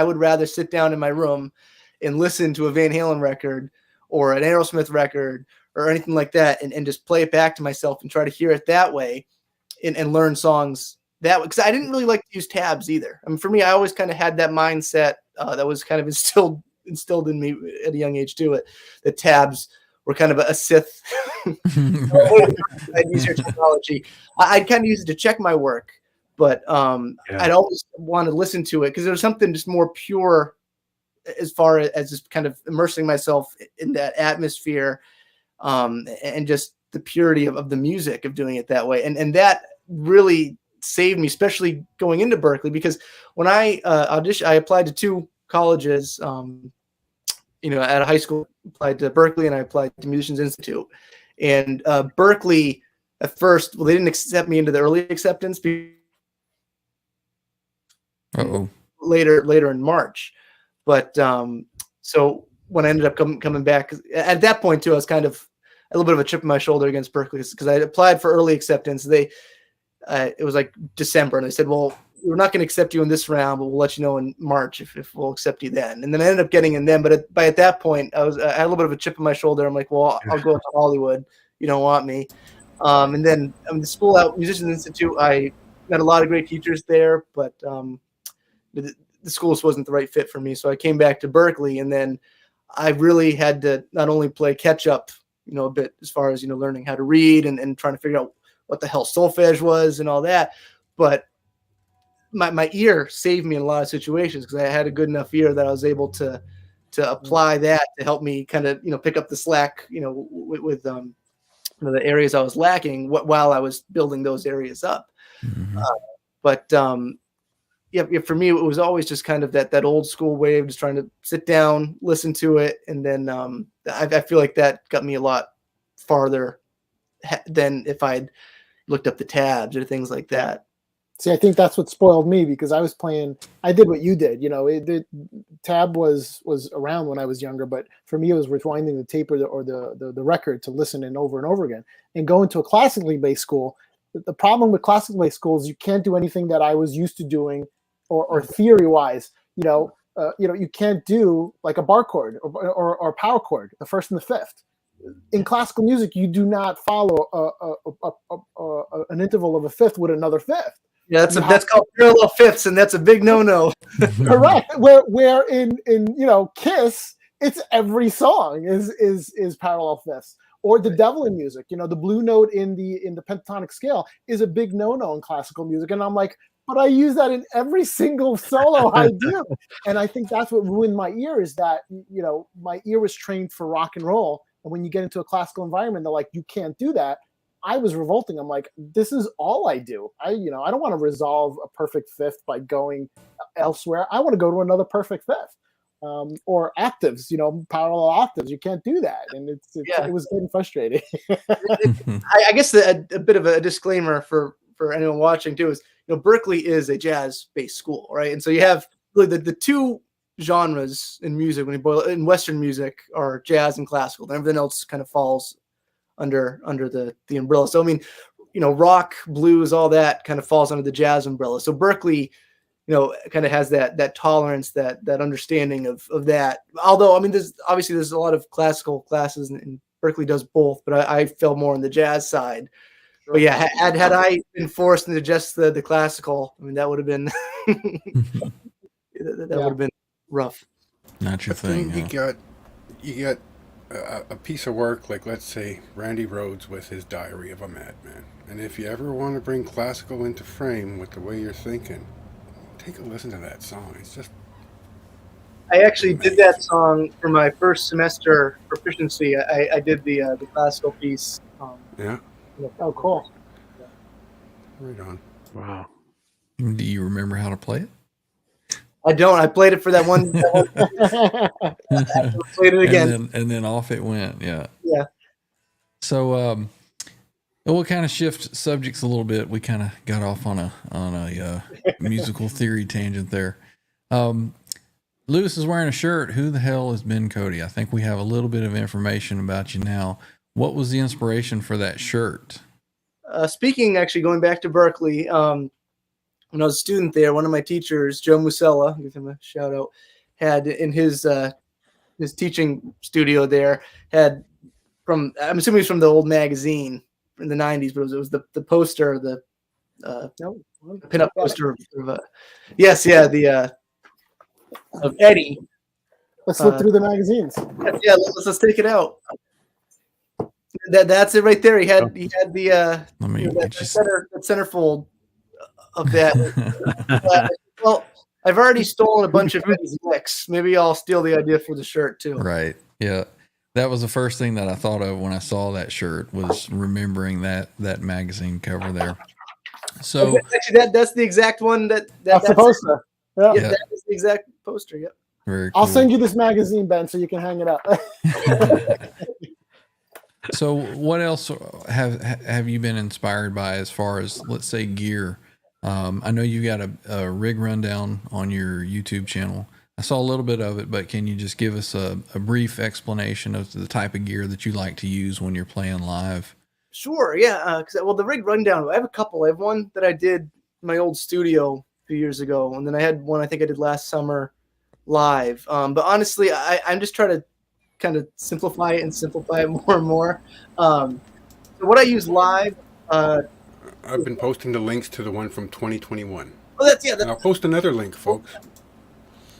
would rather sit down in my room and listen to a Van Halen record or an Aerosmith record or anything like that, and just play it back to myself and try to hear it that way, and learn songs that way. Because I didn't really like to use tabs either. I mean, for me, I always kind of had that mindset that was kind of instilled in me at a young age too. That tabs were kind of a Sith. I'd use your technology. I'd kind of use it to check my work, but I'd always want to listen to it because there was something just more pure as far as just kind of immersing myself in that atmosphere, and just the purity of the music, of doing it that way. And that really saved me, especially going into Berkeley, because when I auditioned, I applied to two colleges, at a high school, applied to Berkeley and I applied to Musicians Institute. And Berkeley, at first, they didn't accept me into the early acceptance. Later in March. But so when I ended up coming back, at that point too, I was kind of a little bit of a chip on my shoulder against Berkeley, because I applied for early acceptance. It was like December, and they said, well, we're not going to accept you in this round, but we'll let you know in March if we'll accept you then. And then I ended up getting in then. But at that point, I had a little bit of a chip on my shoulder. I'm like, well, I'll go to Hollywood. You don't want me. And then the school out, Musicians Institute, I met a lot of great teachers there, but the school just wasn't the right fit for me. So I came back to Berkeley, and then I really had to not only play catch up, a bit as far as, learning how to read and trying to figure out what the hell solfege was and all that, but my ear saved me in a lot of situations, because I had a good enough ear that I was able to apply that to help me kind of, pick up the slack, with the areas I was lacking while I was building those areas up. Mm-hmm. For me, it was always just kind of that old school way of just trying to sit down, listen to it. And then I feel like that got me a lot farther than if I'd looked up the tabs or things like that. See, I think that's what spoiled me because I was playing. I did what you did. You know, Tab was around when I was younger, but for me, it was rewinding the tape or the record to listen and over again. And going to a classically based school, the problem with classically based schools, you can't do anything that I was used to doing, or theory wise. You can't do like a bar chord or power chord, the first and the fifth. In classical music, you do not follow an interval of a fifth with another fifth. Yeah, that's called parallel fifths, and that's a big no-no. Correct. Where in Kiss, it's every song is parallel fifths. Or the devil in music, the blue note in the pentatonic scale is a big no-no in classical music, and I'm like, but I use that in every single solo I do, and I think that's what ruined my ear is that my ear was trained for rock and roll, and when you get into a classical environment, they're like, you can't do that. I was revolting. I'm like, this is all I do. I don't want to resolve a perfect fifth by going elsewhere. I want to go to another perfect fifth, or octaves, parallel octaves. You can't do that, and it was getting frustrating. I guess a bit of a disclaimer for anyone watching too is, Berkeley is a jazz-based school, right? And so you have really the two genres in music when you boil it in Western music are jazz and classical. And everything else kind of falls under the umbrella. So I mean, rock, blues, all that kind of falls under the jazz umbrella. So Berkeley, kind of has that tolerance, that understanding of that. Although I mean, there's a lot of classical classes, and Berkeley does both, but I fell more on the jazz side. But yeah, had I been forced into just the classical, I mean, that would have been would have been rough. Not your thing. You got a piece of work like, let's say, Randy Rhoads with his Diary of a Madman. And if you ever want to bring classical into frame with the way you're thinking, take a listen to that song. It's just... I actually did that song for my first semester proficiency. I did the classical piece. Yeah. Oh, cool. Right on. Wow. Do you remember how to play it? I don't. I played it for that one. I played it again. And then off it went. Yeah. Yeah. So we'll kind of shift subjects a little bit. We kind of got off on a musical theory tangent there. Lewis is wearing a shirt. Who the hell has been Cote? I think we have a little bit of information about you now. What was the inspiration for that shirt? Actually going back to Berkeley, when I was a student there, one of my teachers, Joe Musella, give him a shout out, had in his teaching studio there, had I'm assuming it's from the old magazine in the 90s, but it was the poster, the pinup poster of Eddie. Let's look through the magazines. Yeah, let's take it out. That's it right there. He had the centerfold of that. Well, I've already stolen a bunch of Eddie's licks. Maybe I'll steal the idea for the shirt too. Right. Yeah. That was the first thing that I thought of when I saw that shirt, was remembering that magazine cover there. So actually, that's the exact one that's the poster. Yeah, that is the exact poster. Yep. Very cool. I'll send you this magazine, Ben, so you can hang it up. So what else have you been inspired by as far as, let's say, gear? I know you got a rig rundown on your YouTube channel. I saw a little bit of it, but can you just give us a brief explanation of the type of gear that you like to use when you're playing live? Sure, yeah. The rig rundown, I have a couple. I have one that I did in my old studio a few years ago, and then I had one I think I did last summer live. But honestly, I'm just trying to kind of simplify it more and more. So what I use live, I've been posting the links to the one from 2021. Well, and I'll post another link, folks.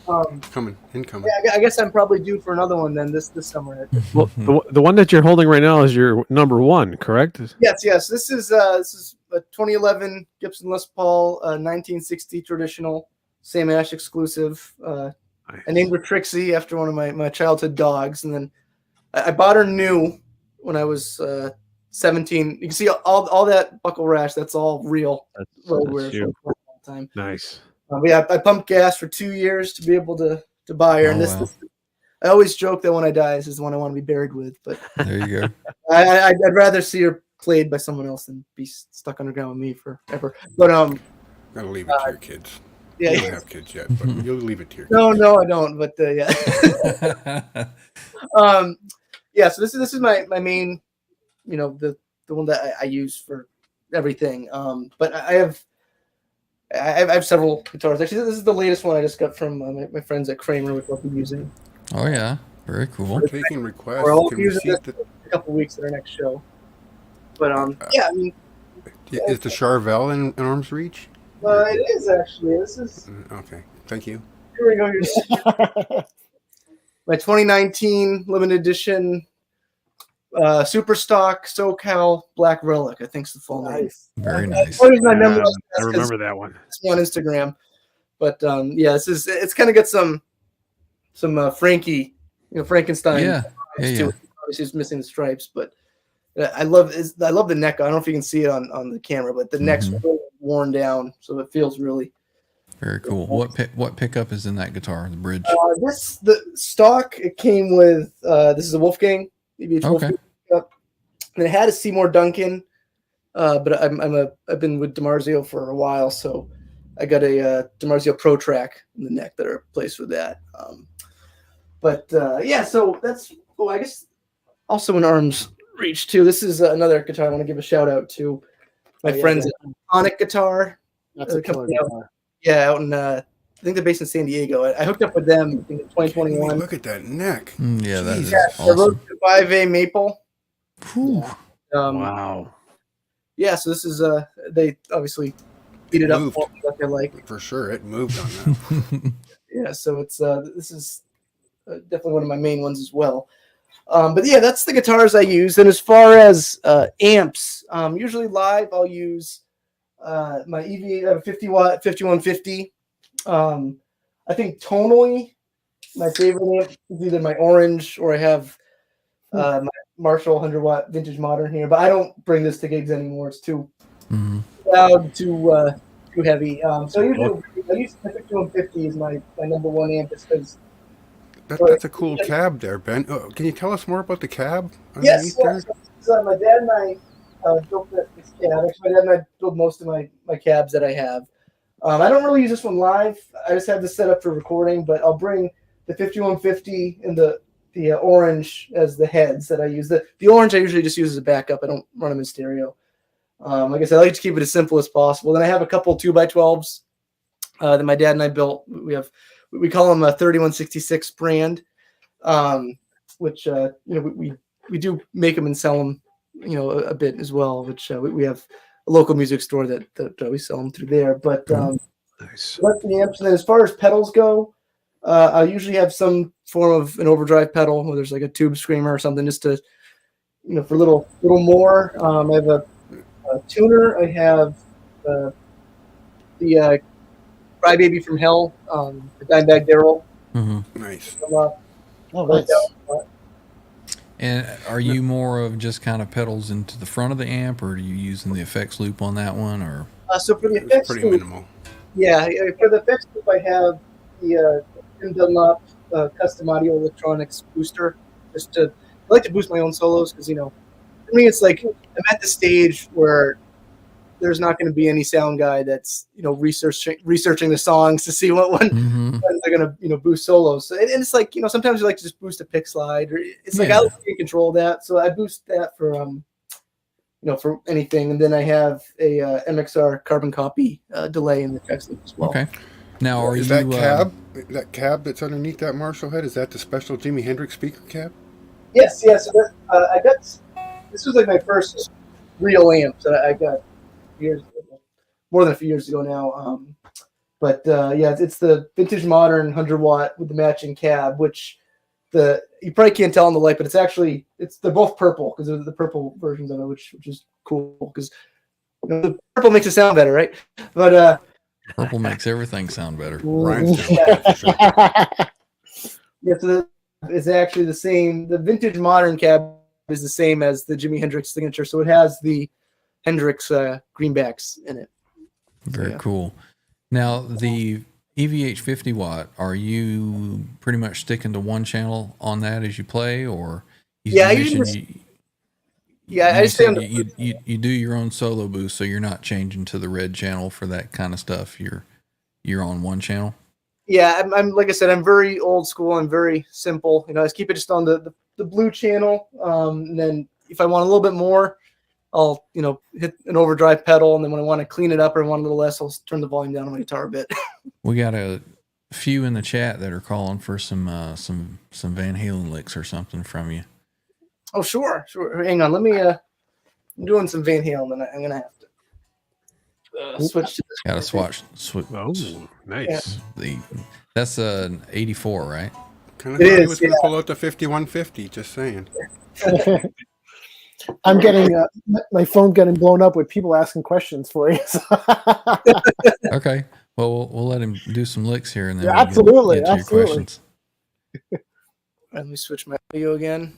Incoming. Yeah, I guess I'm probably due for another one then this summer. Well, the one that you're holding right now is your number one, correct? Yes. This is a 2011 Gibson Les Paul, 1960 traditional, Sam Ash exclusive. Nice. I named her Trixie after one of my childhood dogs, and then I bought her new when I was 17. You can see all that buckle rash. That's all real. That's time. Nice. Yeah, I pumped gas for 2 years to be able to buy her. And this, I always joke that when I die, this is the one I want to be buried with. But there you go. I'd rather see her played by someone else than be stuck underground with me forever. But Gotta leave it to your kids. Yeah, You don't have kids yet, but you'll leave it to your kids. no, I don't. But yeah. Yeah. So this is my main, the one that I use for everything. But I have several guitars. Actually, this is the latest one I just got from my friends at Kramer, which I'll be using. Oh yeah, very cool. Taking requests. Or I'll Can be we using see this the, in a couple weeks at our next show. But yeah, I mean, is the Charvel in arm's reach? it is actually. This is Okay, thank you. here we go. Here's my 2019 limited edition super stock SoCal Black Relic. I think's the full name. Very nice. What is my number? I remember that one. It's on Instagram. But yeah, it's kind of got some Frankie, Frankenstein. Yeah. Too. Obviously, it's missing the stripes, but I love the neck. I don't know if you can see it on the camera, but the neck's really worn down, so it feels really very cool. What pickup is in that guitar? The bridge. The stock. It came with this is a Wolfgang. Maybe it's Okay. pickup. And it had a Seymour Duncan, but I've been with DiMarzio for a while, so I got a DiMarzio Pro Track in the neck that are replaced with that. But yeah, so that's I guess also in arm's reach too. This is another guitar I want to give a shout out to my friends at Sonic Guitar. That's a killer guitar. Yeah, out in I think they're based in San Diego. I hooked up with them in 2021. Look at that neck. Yeah, that is The awesome. Robertson 5A Maple. Whew. Wow. Yeah, so this is they obviously beat it up Moved. for me like I like. For sure, it moved on that. Yeah, so it's this is definitely one of my main ones as well. But yeah, that's the guitars I use. And as far as amps, usually live I'll use my EVA. I have a 50 watt 5150. I think tonally, my favorite amp is either my Orange or I have my Marshall 100 watt Vintage Modern here. But I don't bring this to gigs anymore. It's too loud, too heavy. So usually I use the 5150 as my number one amp just because. That's a cool cab there, Ben. Oh, can you tell us more about the cab? Yes. There? So my dad and I built this cab. Actually, my dad and I build most of my cabs that I have. I don't really use this one live. I just have this set up for recording, but I'll bring the 5150 and the Orange as the heads that I use. The Orange I usually just use as a backup. I don't run them in stereo. Like I said, I like to keep it as simple as possible. Then I have a couple 2x12s that my dad and I built. We call them a 3166 brand, which we do make them and sell them, a bit as well. Which we have a local music store that we sell them through there. But Nice. that's the amps. And then as far as pedals go, I usually have some form of an overdrive pedal, whether there's like a tube screamer or something, just to for a little more. I have a tuner. I have the Crybaby from Hell, the Dimebag Daryl. Nice. Oh, nice. And are you more of just kind of pedals into the front of the amp, or are you using the effects loop on that one? Or So for the It's effects pretty loop, minimal. yeah, for the effects loop, I have the Tim Dunlop custom audio electronics booster. I like to boost my own solos because for me it's like I'm at the stage where there's not going to be any sound guy that's researching the songs to see what one they're going to boost solos. And it's like sometimes you like to just boost a pick slide, or it's like I like to control that, so I boost that for for anything. And then I have a MXR carbon copy delay in the text loop as well. okay. Now, Is that cab that's underneath that Marshall head? Is that the special Jimi Hendrix speaker cab? Yes. So I got this was like my first real amp that I got more than a few years ago now. But it's the Vintage Modern 100 watt with the matching cab, which you probably can't tell on the light, but they're both purple because they're the purple versions of it, which is cool because the purple makes it sound better, right? But purple makes everything sound better. Rhinestone, for sure. so it's actually the same. The Vintage Modern cab is the same as the Jimi Hendrix signature, so it has the Hendrix greenbacks in it. Very cool. Now, the EVH 50 watt, are you pretty much sticking to one channel on that as you play, or I usually Yeah, I You just stay on said the. you do your own solo boost, so you're not changing to the red channel for that kind of stuff. You're on one channel. Yeah, I'm like I said, I'm very old school. I'm very simple. I just keep it just on the blue channel. And then if I want a little bit more, I'll hit an overdrive pedal, and then when I want to clean it up or want a little less, I'll turn the volume down on my guitar a bit. We got a few in the chat that are calling for some Van Halen licks or something from you. Oh, sure. Hang on, let me. I'm doing some Van Halen, and I'm gonna have to switch to this. Got to switch. Oh, nice. That's an 84, right? Kind of thought he was going to pull out the 5150. Just saying. I'm getting my phone getting blown up with people asking questions for you. Okay. Well, we'll let him do some licks here, and then Yeah, absolutely. Your questions. Let me switch my audio again.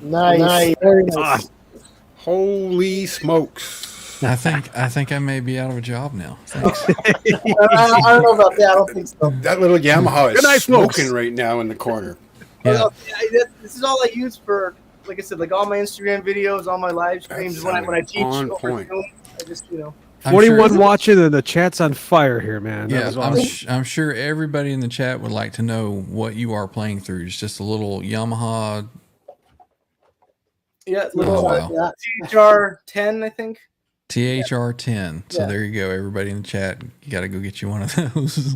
Nice. Very nice. Holy smokes! I think I may be out of a job now. Thanks. I don't know about that. I don't think so. That little Yamaha Good night, is smoking smokes. right now in the corner. Yeah. This is all I use for, like I said, like all my Instagram videos, all my live streams. When I teach on over point. Zoom, I just I'm 41 sure- watching, and the chat's on fire here, man. That Yeah, was awesome. I'm sure everybody in the chat would like to know what you are playing through. It's just a little Yamaha. little wow. Yeah. THR 10, I think. THR10. So Yeah. there you go. Everybody in the chat, you got to go get you one of those.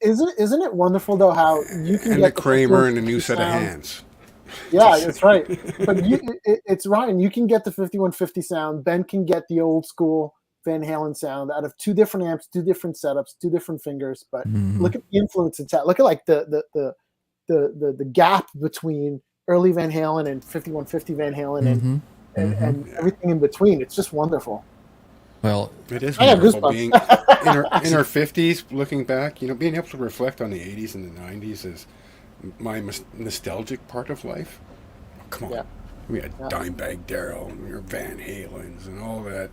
Isn't it wonderful though how you can And get the Kramer and a 5150 new set of sound? hands. Yeah, that's right. But it's Ryan. You can get the 5150 sound. Ben can get the old school Van Halen sound out of two different amps, two different setups, two different fingers. But look at the influence it's at. Look at like the gap between early Van Halen and 5150 Van Halen and everything in between. It's just wonderful. Well, It is I have wonderful goosebumps. being in our 50s, looking back, being able to reflect on the 80s and the 90s is my nostalgic part of life. Come on. Yeah. We had Dimebag Darrell and your Van Halens and all that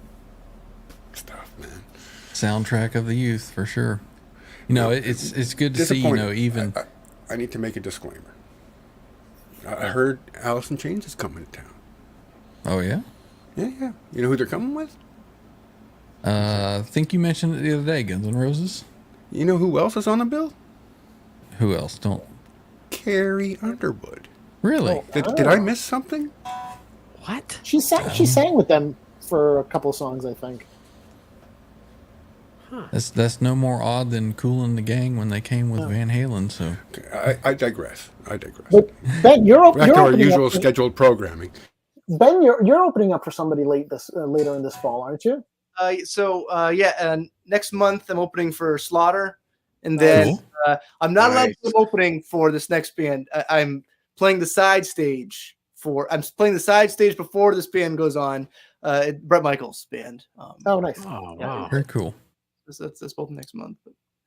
stuff, man. soundtrack of the youth for sure. It's good to see, Disappointing. even. I need to make a disclaimer. I heard Alice in Chains is coming to town. Oh, yeah? Yeah. You know who they're coming with? I think you mentioned it the other day, Guns N' Roses. You know who else is on the bill? Who else? Don't. Carrie Underwood. Really? Did I miss something? What? She sang with them for a couple of songs, I think. That's no more odd than Kool and the Gang when they came with Van Halen. So I digress. But Ben, you're Back to our opening usual up. scheduled programming. Ben, you're opening up for somebody later in this fall, aren't you? Next month I'm opening for Slaughter, and then I'm not allowed to do opening for this next band. I'm playing the side stage before this band goes on. Brett Michaels' band. Oh, nice. Oh, wow. very cool. That's both next month.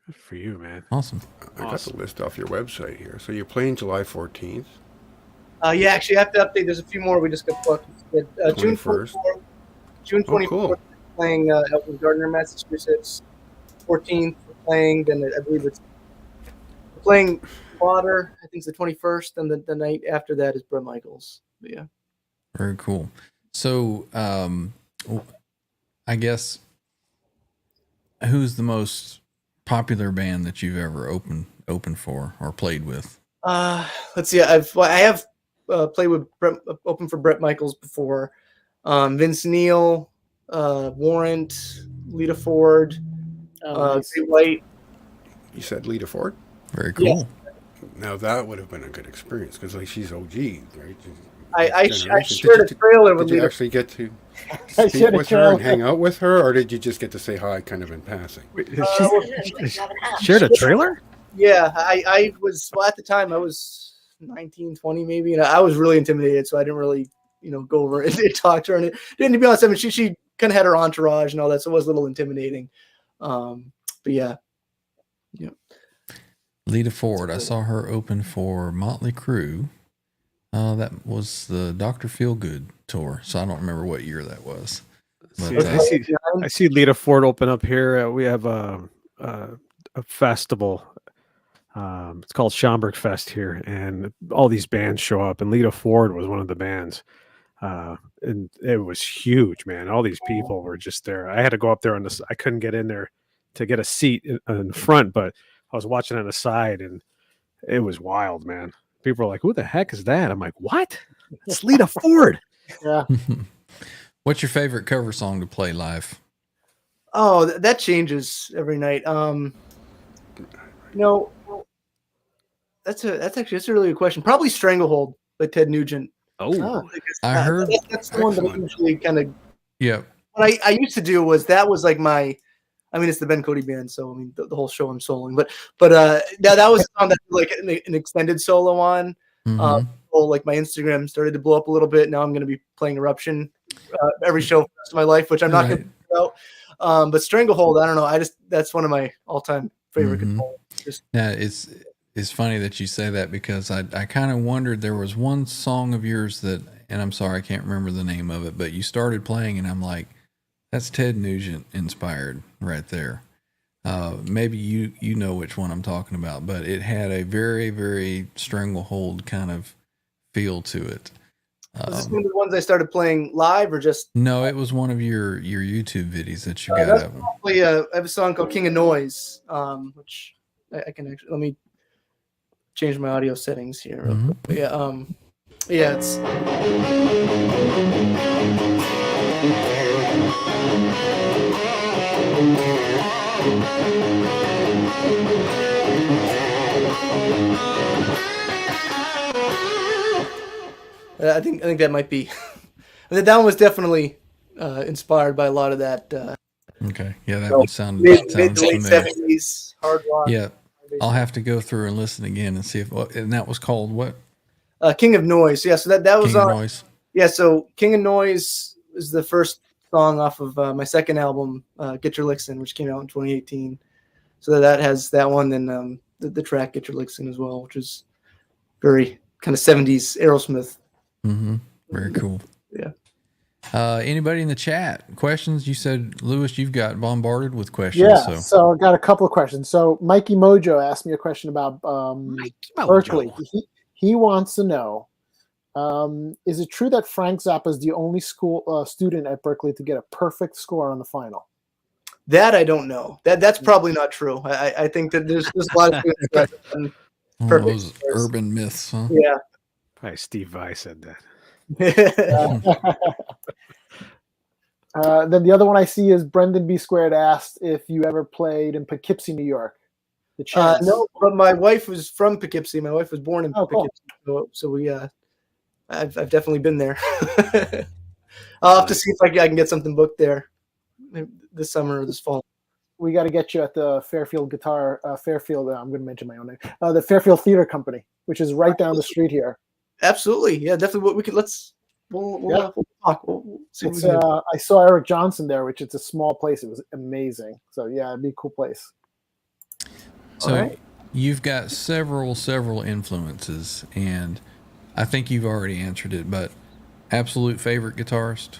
Good for you, man. Awesome. I got the list off your website here. So you're playing July 14th. Actually, I have to update. There's a few more we just got booked. June 21st. 24th, June 24th, playing out in Gardner, Massachusetts. 14th we're playing. Then I believe we're playing Water. I think it's the 21st, and the night after that is Bret Michaels. But yeah. Very cool. So, I guess, who's the most popular band that you've ever opened for or played with? Let's see. I have played with open for Bret Michaels before. Vince Neil, Warrant, Lita Ford, Nice. Jay White. You said Lita Ford? Very cool. Yes. Now that would have been a good experience because like she's OG, right? I Generation. shared a trailer with Did you Lita. actually get to I speak shared a with her and trailer. hang out with her, or did you just get to say hi kind of in passing? Shared a trailer? Yeah, I was at the time I was 19, 20 maybe, and I was really intimidated, so I didn't really go over and talk to her. And to be honest, I mean she kind of had her entourage and all that, so it was a little intimidating. But yeah. Lita Ford. I saw her open for Motley Crue. That was the Dr. Feelgood tour, so I don't remember what year that was. But, I see Lita Ford open up here. We have a festival. It's called Schaumburg Fest here, and all these bands show up, and Lita Ford was one of the bands. And it was huge, man. All these people were just there. I had to go up there on this. I couldn't get in there to get a seat in the front, but I was watching on the side, and it was wild, man. People were like, "Who the heck is that?" I'm like, "What? It's Lita Ford." Yeah. What's your favorite cover song to play live? Oh, that changes every night. That's a really good question. Probably "Stranglehold" by Ted Nugent. Oh, I heard. That's the one that I usually kind of. Yeah. What I used to do was like my. I mean, it's the Ben Cote band, so I mean the whole show I'm soloing, but that was a song that like an extended solo on. Mhm. Like my Instagram started to blow up a little bit. Now I'm going to be playing Eruption every show for the rest of my life, which I'm not going to do about. But Stranglehold, I don't know. That's one of my all-time favorite guitar. Yeah, it's funny that you say that because I kind of wondered, there was one song of yours that, and I'm sorry I can't remember the name of it, but you started playing and I'm like, that's Ted Nugent inspired right there. Maybe you know which one I'm talking about, but it had a very, very Stranglehold kind of feel to it. Was this one of the ones I started playing live or just? No, it was one of your YouTube videos that you got up. Probably, I have a song called King of Noise, which I can actually, let me change my audio settings here real quick. But yeah, it's. I think that might be. That one was definitely inspired by a lot of that. Okay, yeah, that would sound Mid to late familiar. 70s hard rock. Yeah, I'll have to go through and listen again and see if. And that was called what? King of Noise. Yeah, so that was King of on. Noise. Yeah, so King of Noise is the first song off of my second album, Get Your Licks In, which came out in 2018. So that has that one, and the track Get Your Licks In as well, which is very kind of 70s Aerosmith. Mm-hmm. Very cool. Yeah. Anybody in the chat? Questions? You said, Lewis, you've got bombarded with questions. Yeah, so I got a couple of questions. So Mikey Mojo asked me a question about Berkeley. He wants to know, is it true that Frank Zappa is the only student at Berkeley to get a perfect score on the final? That I don't know. That's probably not true. I think that there's a lot of students that have done perfect those scores. urban myths, huh? Yeah. Probably Steve Vai said that. Then the other one I see is Brendan B. Squared asked if you ever played in Poughkeepsie, New York. The Chance. No, but my wife was from Poughkeepsie. My wife was born in Oh, cool. Poughkeepsie, so we I've definitely been there. I'll have to see if I can get something booked there this summer or this fall. We got to get you at the Fairfield Fairfield. I'm going to mention my own name. The Fairfield Theater Company, which is right down the street here. Absolutely, yeah, definitely. We could we'll talk. We'll see what we can do. I saw Eric Johnson there, which it's a small place. It was amazing. So yeah, it'd be a cool place. So you've got several influences, and I think you've already answered it, but absolute favorite guitarist?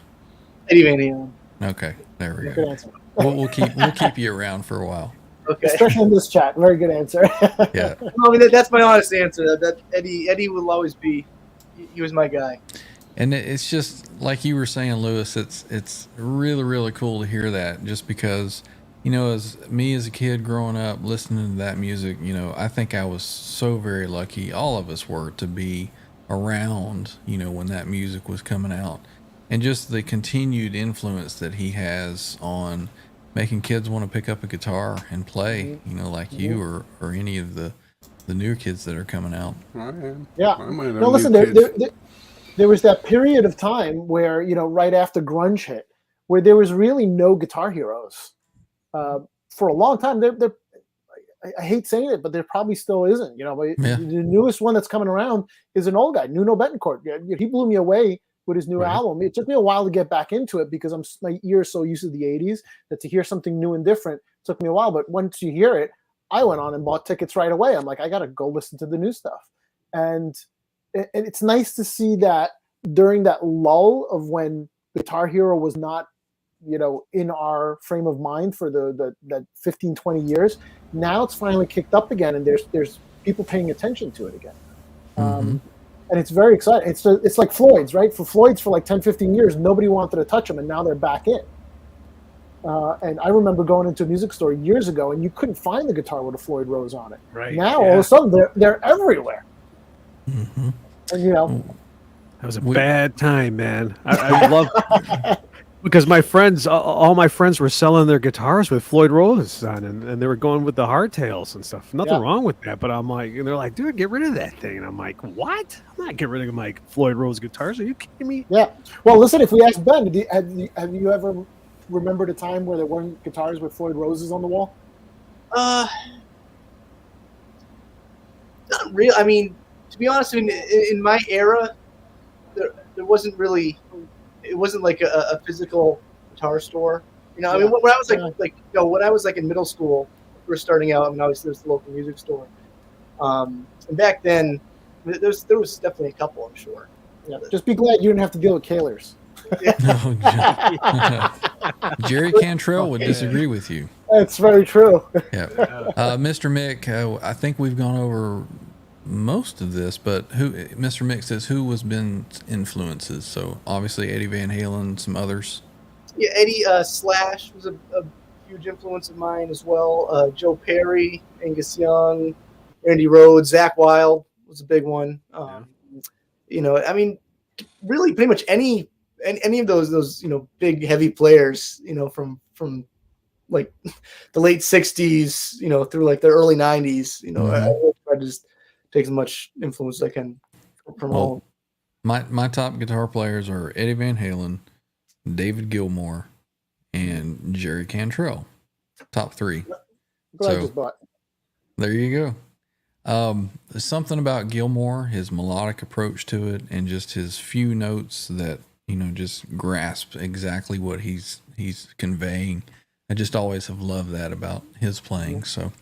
Eddie Van Halen. Okay, there we Good go. answer. We'll keep you around for a while. Okay. Especially in this chat. Very good answer. Yeah. I mean, that's my honest answer. That Eddie will always be. He was my guy. And it's just like you were saying, Lewis. It's really, really cool to hear that. Just because, as me as a kid growing up listening to that music, I think I was so very lucky. All of us were to be around, when that music was coming out, and just the continued influence that he has on making kids want to pick up a guitar and play. Like you or any of the new kids that are coming out. Yeah. No, listen, there was that period of time where, right after grunge hit, where there was really no guitar heroes. For a long time, I hate saying it, but there probably still isn't. But the newest one that's coming around is an old guy, Nuno Betancourt. He blew me away with his new album. It took me a while to get back into it because my ear is so used to the 80s that to hear something new and different took me a while. But once you hear it, I went on and bought tickets right away. I'm like, I got to go listen to the new stuff. And it's nice to see that during that lull of when Guitar Hero was not, in our frame of mind for that 15, 20 years, now it's finally kicked up again, and there's people paying attention to it again. And it's very exciting. It's like Floyd's, right? For Floyd's, for like 10, 15 years, nobody wanted to touch them, and now they're back in. And I remember going into a music store years ago, and you couldn't find the guitar with a Floyd Rose on it. Right. Now, all of a sudden, they're everywhere. And, that was a bad time, man. I love because my friends, all my friends were selling their guitars with Floyd Rose on, and they were going with the hardtails and stuff. Nothing wrong with that, but I'm like, and they're like, dude, get rid of that thing. And I'm like, what? I'm not getting rid of my Floyd Rose guitars. Are you kidding me? Yeah. Well, listen, if we ask Ben, have you ever remembered a time where there weren't guitars with Floyd Roses on the wall? Not real. I mean, to be honest, in my era, there wasn't really. It wasn't like a physical guitar store. When I was when I was in middle school, we were starting out. Obviously there's the local music store. And back then, there was definitely a couple, I'm sure. Yeah. Just be glad you didn't have to deal with Kahlers. Jerry Cantrell would disagree with you. That's very true. Yeah. Mr. Mick, I think we've gone over most of this, but Mr. Mick says who was Ben's influences? So obviously Eddie Van Halen, some others. Yeah, Eddie Slash was a huge influence of mine as well. Joe Perry, Angus Young, Randy Rhoads, Zakk Wylde was a big one. Really pretty much any of those big heavy players, from like the late 60s, through like the early 90s, I try to just take as much influence as I can from all. My top guitar players are Eddie Van Halen, David Gilmour, and Jerry Cantrell. Top three. So there you go. There's something about Gilmour, his melodic approach to it, and just his few notes that just grasp exactly what he's conveying. I just always have loved that about his playing. So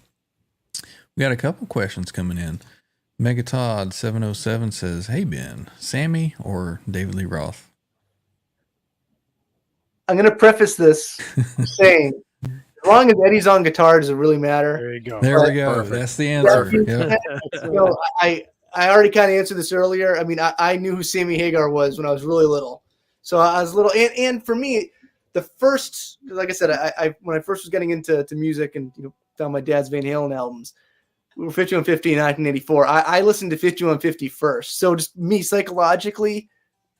we got a couple questions coming in. Megatod 707 says, "Hey Ben, Sammy or David Lee Roth?" I'm going to preface this saying, as long as Eddie's on guitar, does it really matter? There you go. There we go. Perfect. That's the answer. I already kind of answered this earlier. I mean, I knew who Sammy Hagar was when I was really little. So I was little, and for me, the first, like I said, I when I first was getting into music and found my dad's Van Halen albums, we were 5150 in 1984. I listened to 5150 first. So just me psychologically,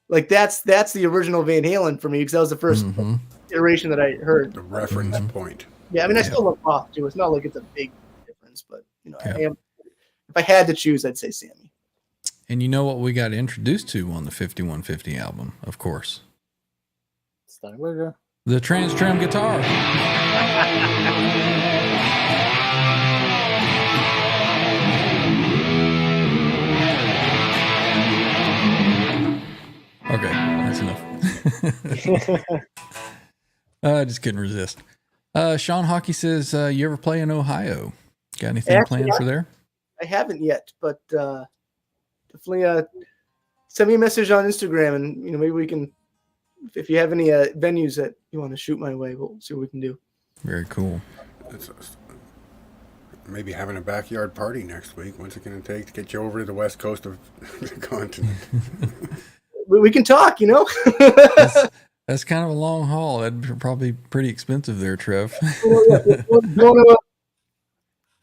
like that's the original Van Halen for me because that was the first iteration that I heard. The reference point. Yeah, I mean, I still love Roth too. It's not like it's a big difference, but if I had to choose, I'd say Sammy. And you know what we got introduced to on the 5150 album, of course? Steinberger. The TransTrem guitar. Okay, that's enough. I just couldn't resist. Sean Hockey says, you ever play in Ohio? Got anything planned for there? I haven't yet, but definitely send me a message on Instagram and maybe we can if you have any venues that you want to shoot my way, we'll see what we can do. Very cool. Maybe having a backyard party next week. What's it going to take to get you over to the west coast of the continent? We can talk, you know. That's kind of a long haul. That'd be probably pretty expensive there, Trev.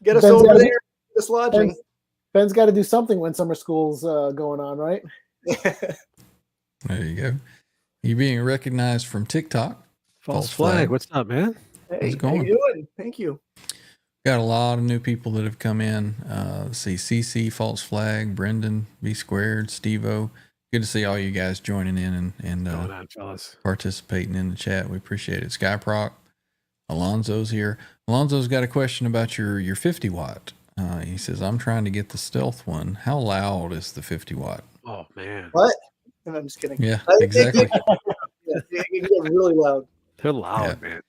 Get us over there. This lodging. Ben's got to do something when summer school's going on, right? There you go. You being recognized from TikTok. False flag. What's up, man? Hey, How's it going? how you doing? Thank you. Got a lot of new people that have come in. Let's see, CC, False Flag, Brendan, B Squared, Steve-O. Good to see all you guys joining in and Going on, fellas. participating in the chat. We appreciate it. Skyproc, Alonzo's here. Alonzo's got a question about your 50 watt. He says, I'm trying to get the stealth one. How loud is the 50 watt? Oh, man. What? And I'm just kidding. Yeah, exactly. It get really loud. They're loud, man.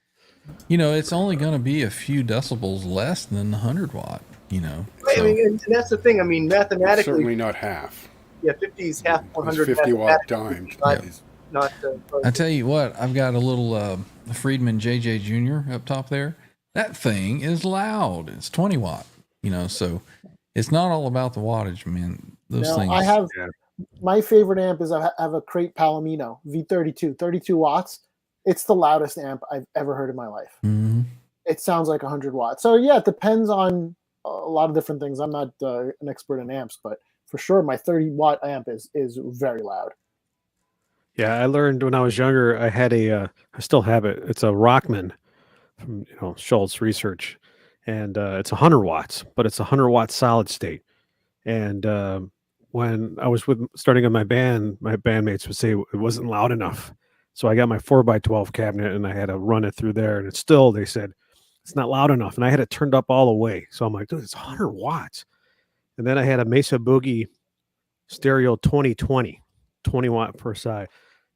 You know, it's only going to be a few decibels less than the 100 watt, you know. I mean, and that's the thing. I mean, mathematically. Certainly not half. Yeah, 50 is half 100. 50 watt dimed. Not I tell you what, I've got a little Friedman JJ Jr. up top there. That thing is loud. It's 20 watt, you know, so it's not all about the wattage, man. Those things. I have my favorite amp is I have a Crate Palomino V32, 32 watts. It's the loudest amp I've ever heard in my life. Mm-hmm. It sounds like 100 watts. So yeah, it depends on a lot of different things. I'm not an expert in amps, but for sure, my 30 watt amp is very loud. Yeah, I learned when I was younger. I had I still have it. It's a Rockman from Schultz Research, and it's 100 watts, but it's 100 watt solid state. And when I was starting on my band, my bandmates would say it wasn't loud enough. So I got my 4x12 cabinet and I had to run it through there, and they said it's not loud enough, and I had it turned up all the way. So I'm like, dude, it's 100 watts. And then I had a Mesa Boogie Stereo 2020, 20 watt per side.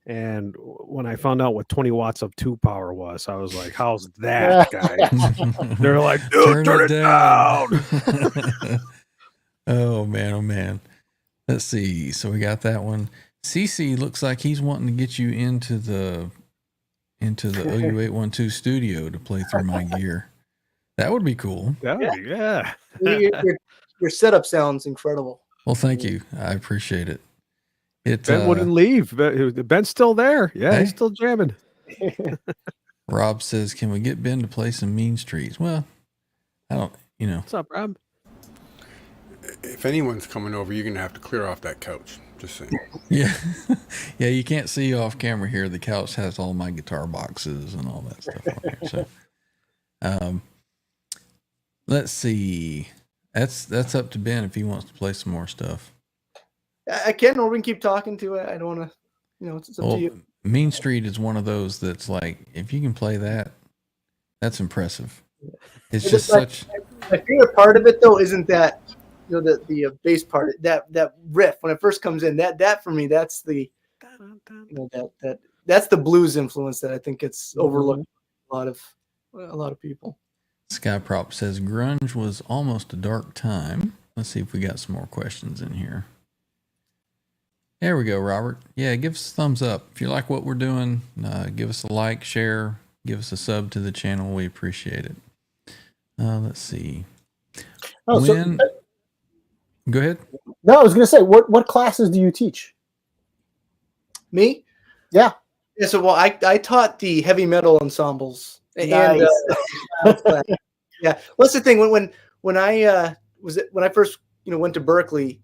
And when I found out what 20 watts of tube power was, I was like, how's that, guys? They're like, dude, turn it down. Oh, man. Let's see. So we got that one. CC looks like he's wanting to get you into the OU812 studio to play through my gear. That would be cool. Yeah. Your setup sounds incredible. Well, thank you. I appreciate it. Ben wouldn't leave. Ben's still there. Yeah, he's still jamming. Rob says, can we get Ben to play some Mean Streets? Well, I don't, What's up, Rob? If anyone's coming over, you're going to have to clear off that couch. Just saying. Yeah. Yeah, you can't see off camera here. The couch has all my guitar boxes and all that stuff on here. So, let's see. That's up to Ben if he wants to play some more stuff. I can, or we can keep talking to it. I don't want to, it's up to you. Mean Street is one of those that's like, if you can play that, that's impressive. It's just such. My favorite part of it though isn't that, the bass part, that riff when it first comes in. That for me, that's the, that's the blues influence that I think it's overlooked a lot of people. Skyprop says grunge was almost a dark time. Let's see if we got some more questions in here. There we go, Robert. Yeah, give us a thumbs up. If you like what we're doing, give us a like, share, give us a sub to the channel. We appreciate it. Let's see. Go ahead. No, I was going to say, what classes do you teach? Me? Yeah. Yeah. So, I taught the heavy metal ensembles. Nice. And, yeah. What's the thing when I first went to Berkeley,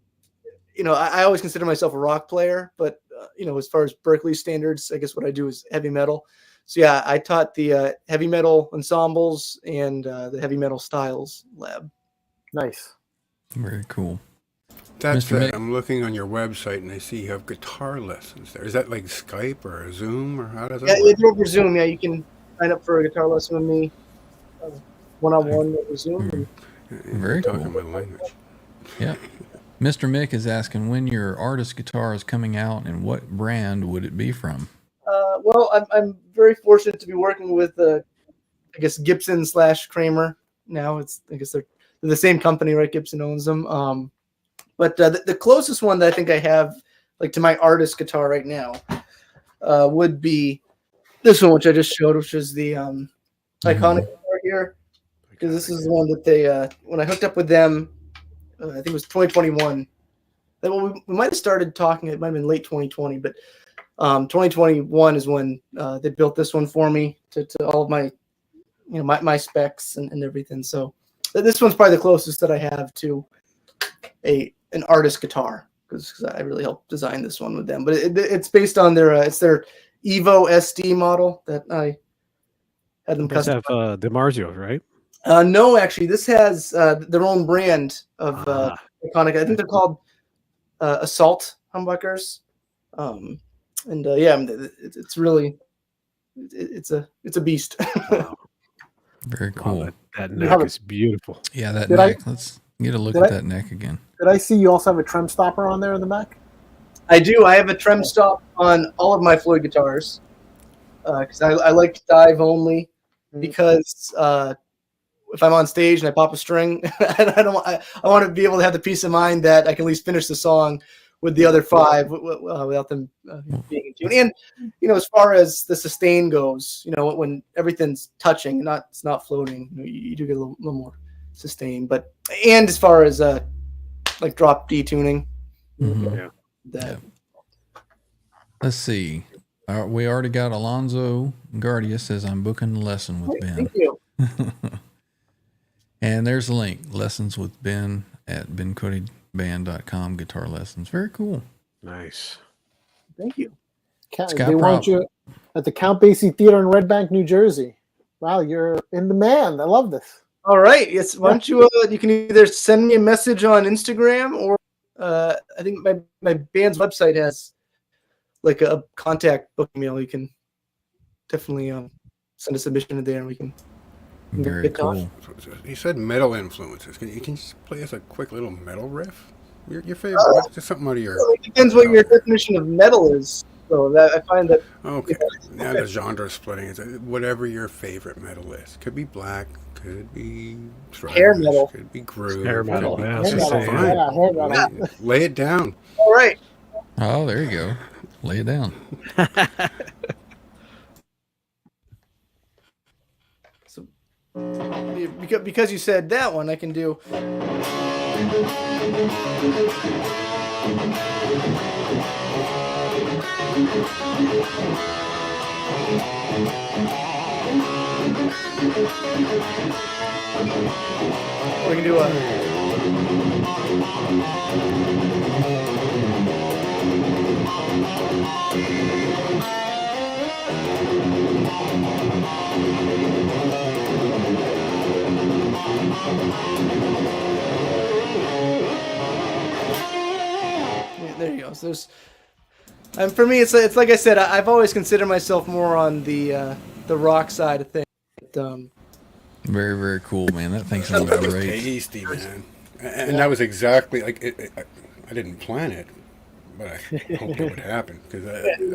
I always consider myself a rock player, but as far as Berkeley standards, I guess what I do is heavy metal. So yeah, I taught the heavy metal ensembles and the heavy metal styles lab. Nice. Very cool. That's it. I'm looking on your website and I see you have guitar lessons there. Is that like Skype or a Zoom or how does that work? Yeah, it's over Zoom. Yeah, you can sign up for a guitar lesson with me, one-on-one over Zoom. Very cool. Talking my language. Yeah. Mr. Mick is asking when your artist guitar is coming out and what brand would it be from? Well, I'm very fortunate to be working with Gibson / Kramer. Now I guess they're the same company, right? Gibson owns them. But the closest one that I think I have, like to my artist guitar right now, would be this one, which I just showed, which is the iconic guitar here. Because this is the one that they, when I hooked up with them, I think it was 2021. Well, we might have started talking. It might have been late 2020, but 2021 is when they built this one for me to all of my, my specs and everything. So this one's probably the closest that I have to an artist guitar, because I really helped design this one with them. But it's based on their it's their Evo SD model that I had them custom. Have DiMarzio, right? No, actually, this has their own brand of iconic. I think they're called Assault humbuckers. It's really it's a beast. Wow. Very cool. Wow, that neck is beautiful. Yeah, that neck. Let's get a look at that neck again. Did I see you also have a trem stopper on there in the back? I do. I have a trem stop on all of my Floyd guitars because I like dive only, because if I'm on stage and I pop a string, I want to be able to have the peace of mind that I can at least finish the song with the other five without them being in tune. And as far as the sustain goes, when everything's touching and it's not floating, you do get a little more sustain. And as far as like drop D tuning, Let's see. We already got Alonzo Guardia says I'm booking a lesson with Ben. Thank you. And there's a link, lessons with Ben at bencoteband.com, guitar lessons. Very cool. Nice. Thank you. They want you at the Count Basie Theater in Red Bank, New Jersey. Wow, you're in demand. I love this. All right. Yes. Why don't you? You can either send me a message on Instagram, or I think my band's website has like a contact book email. You can definitely send a submission there, and we can. Very cool. He said metal influences. Can you just play us a quick little metal riff? Your favorite? Just something out of your. It depends what your definition of metal is. So that I find that. Okay. Now the genre splitting is whatever your favorite metal is. Could be black. Could be hair metal. Could be groove. Hair metal. Hair metal. Lay it down. All right. Oh, there you go. Lay it down. So, because you said that one, I can do. We can do there you go. So and for me, it's like I said, I've always considered myself more on the rock side of things. Very, very cool, man. That thing sounds great. Tasty, man. And that was exactly like I didn't plan it, but I hoped it would happen, because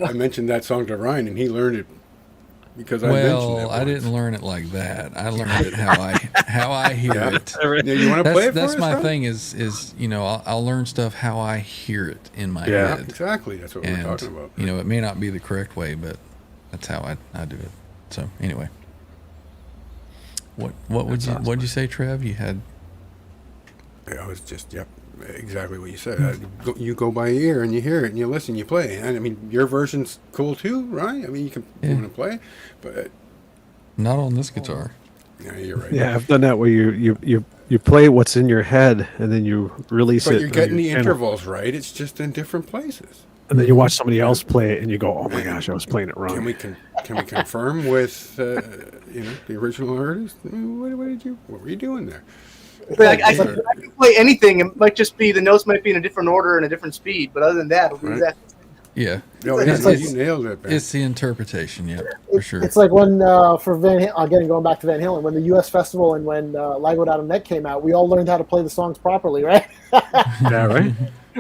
I mentioned that song to Ryan and he learned it because I mentioned it. Well, I didn't learn it like that. I learned it how I hear it. Yeah, you want to play it for that's us, my Ryan? thing is I'll learn stuff how I hear it in my Yeah, head. exactly. That's what we're talking about. It may not be the correct way, but that's how I do it. So anyway, what'd you say, Trev? You had. I was just exactly what you said. You go by ear and you hear it and you listen, you play. And I mean, your version's cool too, right? I mean, you want to play, but Not on this guitar. Yeah, you're right. Yeah, I've done that where you play what's in your head and then you release it. But you're getting the intervals right. It's just in different places. And then you watch somebody else play it and you go, "Oh my gosh, I was playing it wrong." Can we confirm with the original artist? What were you doing there? I can play anything. It might just be the notes might be in a different order and a different speed, but other than that, it'll be exactly. Yeah. No, you nailed it, man. It's the interpretation, yeah, for sure. It's like when for again going back to Van Halen, when the U.S. Festival and when Live Without a Net came out, we all learned how to play the songs properly, right? Yeah, right.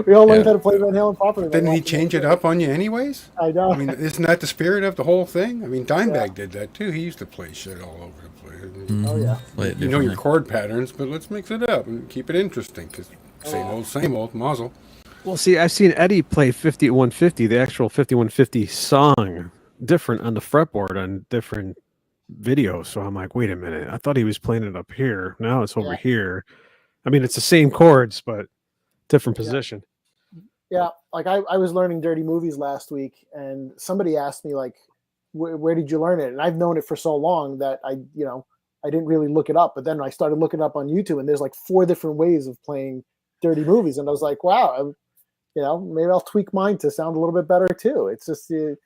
We all learned how to play Van Halen properly. Didn't he change it up on you anyways? I know. I mean, isn't that the spirit of the whole thing? I mean, Dimebag did that too. He used to play shit all over the place. Mm-hmm. Oh yeah. Play it You know your differently. chord patterns, but let's mix it up and keep it interesting, because same old, mazel. Well, see, I've seen Eddie play 5150, the actual 5150 song, different on the fretboard on different videos. So I'm like, wait a minute. I thought he was playing it up here. Now it's over here. I mean, it's the same chords, but different position. Yeah, like I was learning dirty movies last week, and somebody asked me like, where did you learn it? And I've known it for so long that I didn't really look it up. But then I started looking up on YouTube, and there's like 4 different ways of playing dirty movies, and I was like, wow, maybe I'll tweak mine to sound a little bit better too. It's just you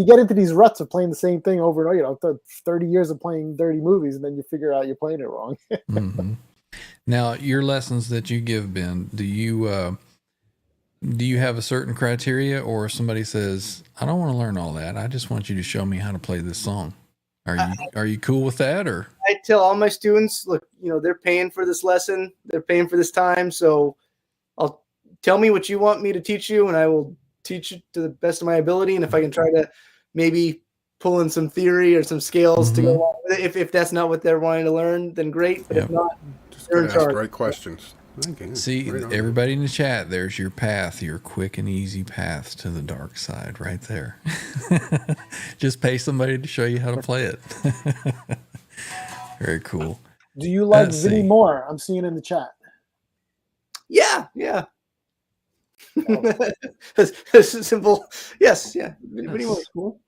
get into these ruts of playing the same thing over and over. 30 years of playing dirty movies, and then you figure out you're playing it wrong. Mm-hmm. Now, your lessons that you give, Ben, do you have a certain criteria, or if somebody says, I don't want to learn all that, I just want you to show me how to play this song? Are you cool with that? Or I tell all my students, look, they're paying for this lesson, they're paying for this time, so I'll tell me what you want me to teach you, and I will teach it to the best of my ability. And if I can try to maybe pull in some theory or some scales to go along with it, if that's not what they're wanting to learn, then great. But if not, just they're in ask the charge. right questions. Okay. see, everybody in the chat, there's your path, your quick and easy path to the dark side right there. Just pay somebody to show you how to play it. Very cool. Do you like Let's Vinny see. Moore? I'm seeing in the chat. Yeah. This is simple. Yes, yeah. Pretty much cool.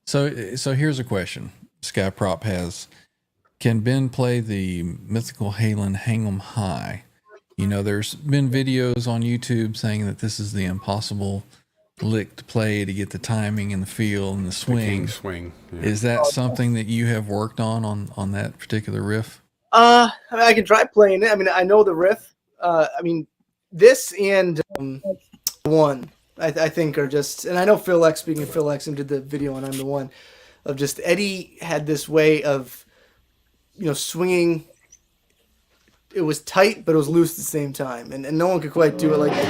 So here's a question Sky Prop has. Can Ben play the mythical Halen Hang 'em High? There's been videos on YouTube saying that this is the impossible lick to play to get the timing and the feel and the swing. Swing. Yeah. Is that something that you have worked on that particular riff? I can try playing it. I mean, I know the riff. This and One, I think are just, and I know Phil X, speaking of Phil X, and did the video on I'm the One, of just Eddie had this way of, swinging. It was tight, but it was loose at the same time, and no one could quite do it like that.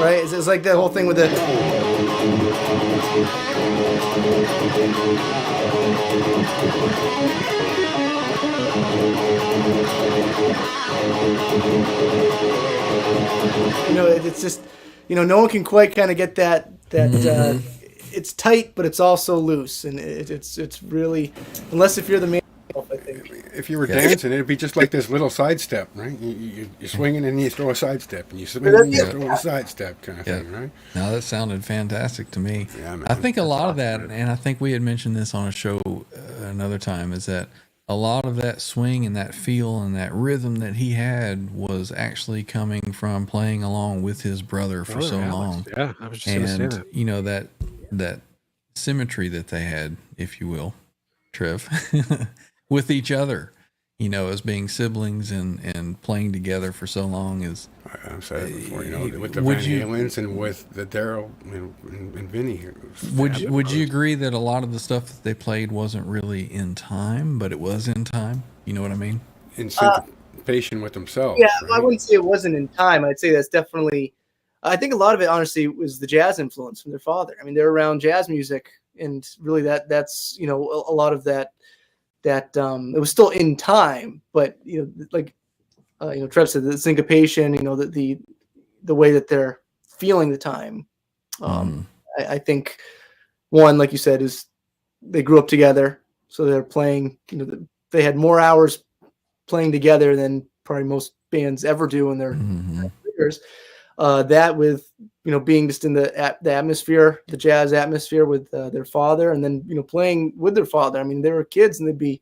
Right? It's like that whole thing with the. It's just, no one can quite kind of get that. It's tight, but it's also loose, and it's really, unless if you're the man. I think if you were dancing, it'd be just like this little sidestep, right? You're swinging and you throw a sidestep, and you swing and you throw a sidestep kind of thing, right? Now that sounded fantastic to me. Yeah, man. I think a lot of that, and I think we had mentioned this on a show another time, is that a lot of that swing and that feel and that rhythm that he had was actually coming from playing along with his brother for so long. Yeah, I was just going to say that. That symmetry that they had, if you will, Trev, with each other, as being siblings and playing together for so long is. I've said it before, with the Van Halens and with the Daryl and Vinny here. Would you agree that a lot of the stuff that they played wasn't really in time, but it was in time? You know what I mean? In syncopation with themselves. Yeah, right? I wouldn't say it wasn't in time. I'd say that's definitely. I think a lot of it, honestly, was the jazz influence from their father. I mean, they're around jazz music, and really that's a lot of that. It was still in time, but Trev said the syncopation, the way that they're feeling the time. I think one, like you said, is they grew up together, so they're playing. They had more hours playing together than probably most bands ever do in their careers. That with being just in the atmosphere, the jazz atmosphere with their father, and then playing with their father. I mean, they were kids, and they'd be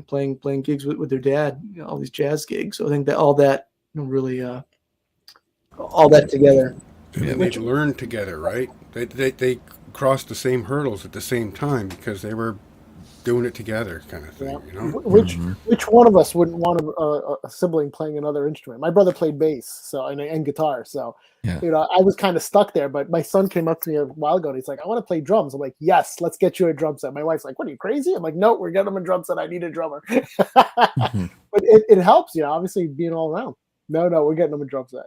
playing gigs with their dad, all these jazz gigs. So I think that all that really all that together. And they learned together, right? They crossed the same hurdles at the same time because they were doing it together, kind of thing. Which one of us wouldn't want a sibling playing another instrument? My brother played bass, and guitar, so I was kind of stuck there. But my son came up to me a while ago, and he's like, "I want to play drums." I'm like, "Yes, let's get you a drum set." My wife's like, "What are you, crazy?" I'm like, "No, we're getting him a drum set. I need a drummer." But it helps, obviously being all around. No, we're getting him a drum set.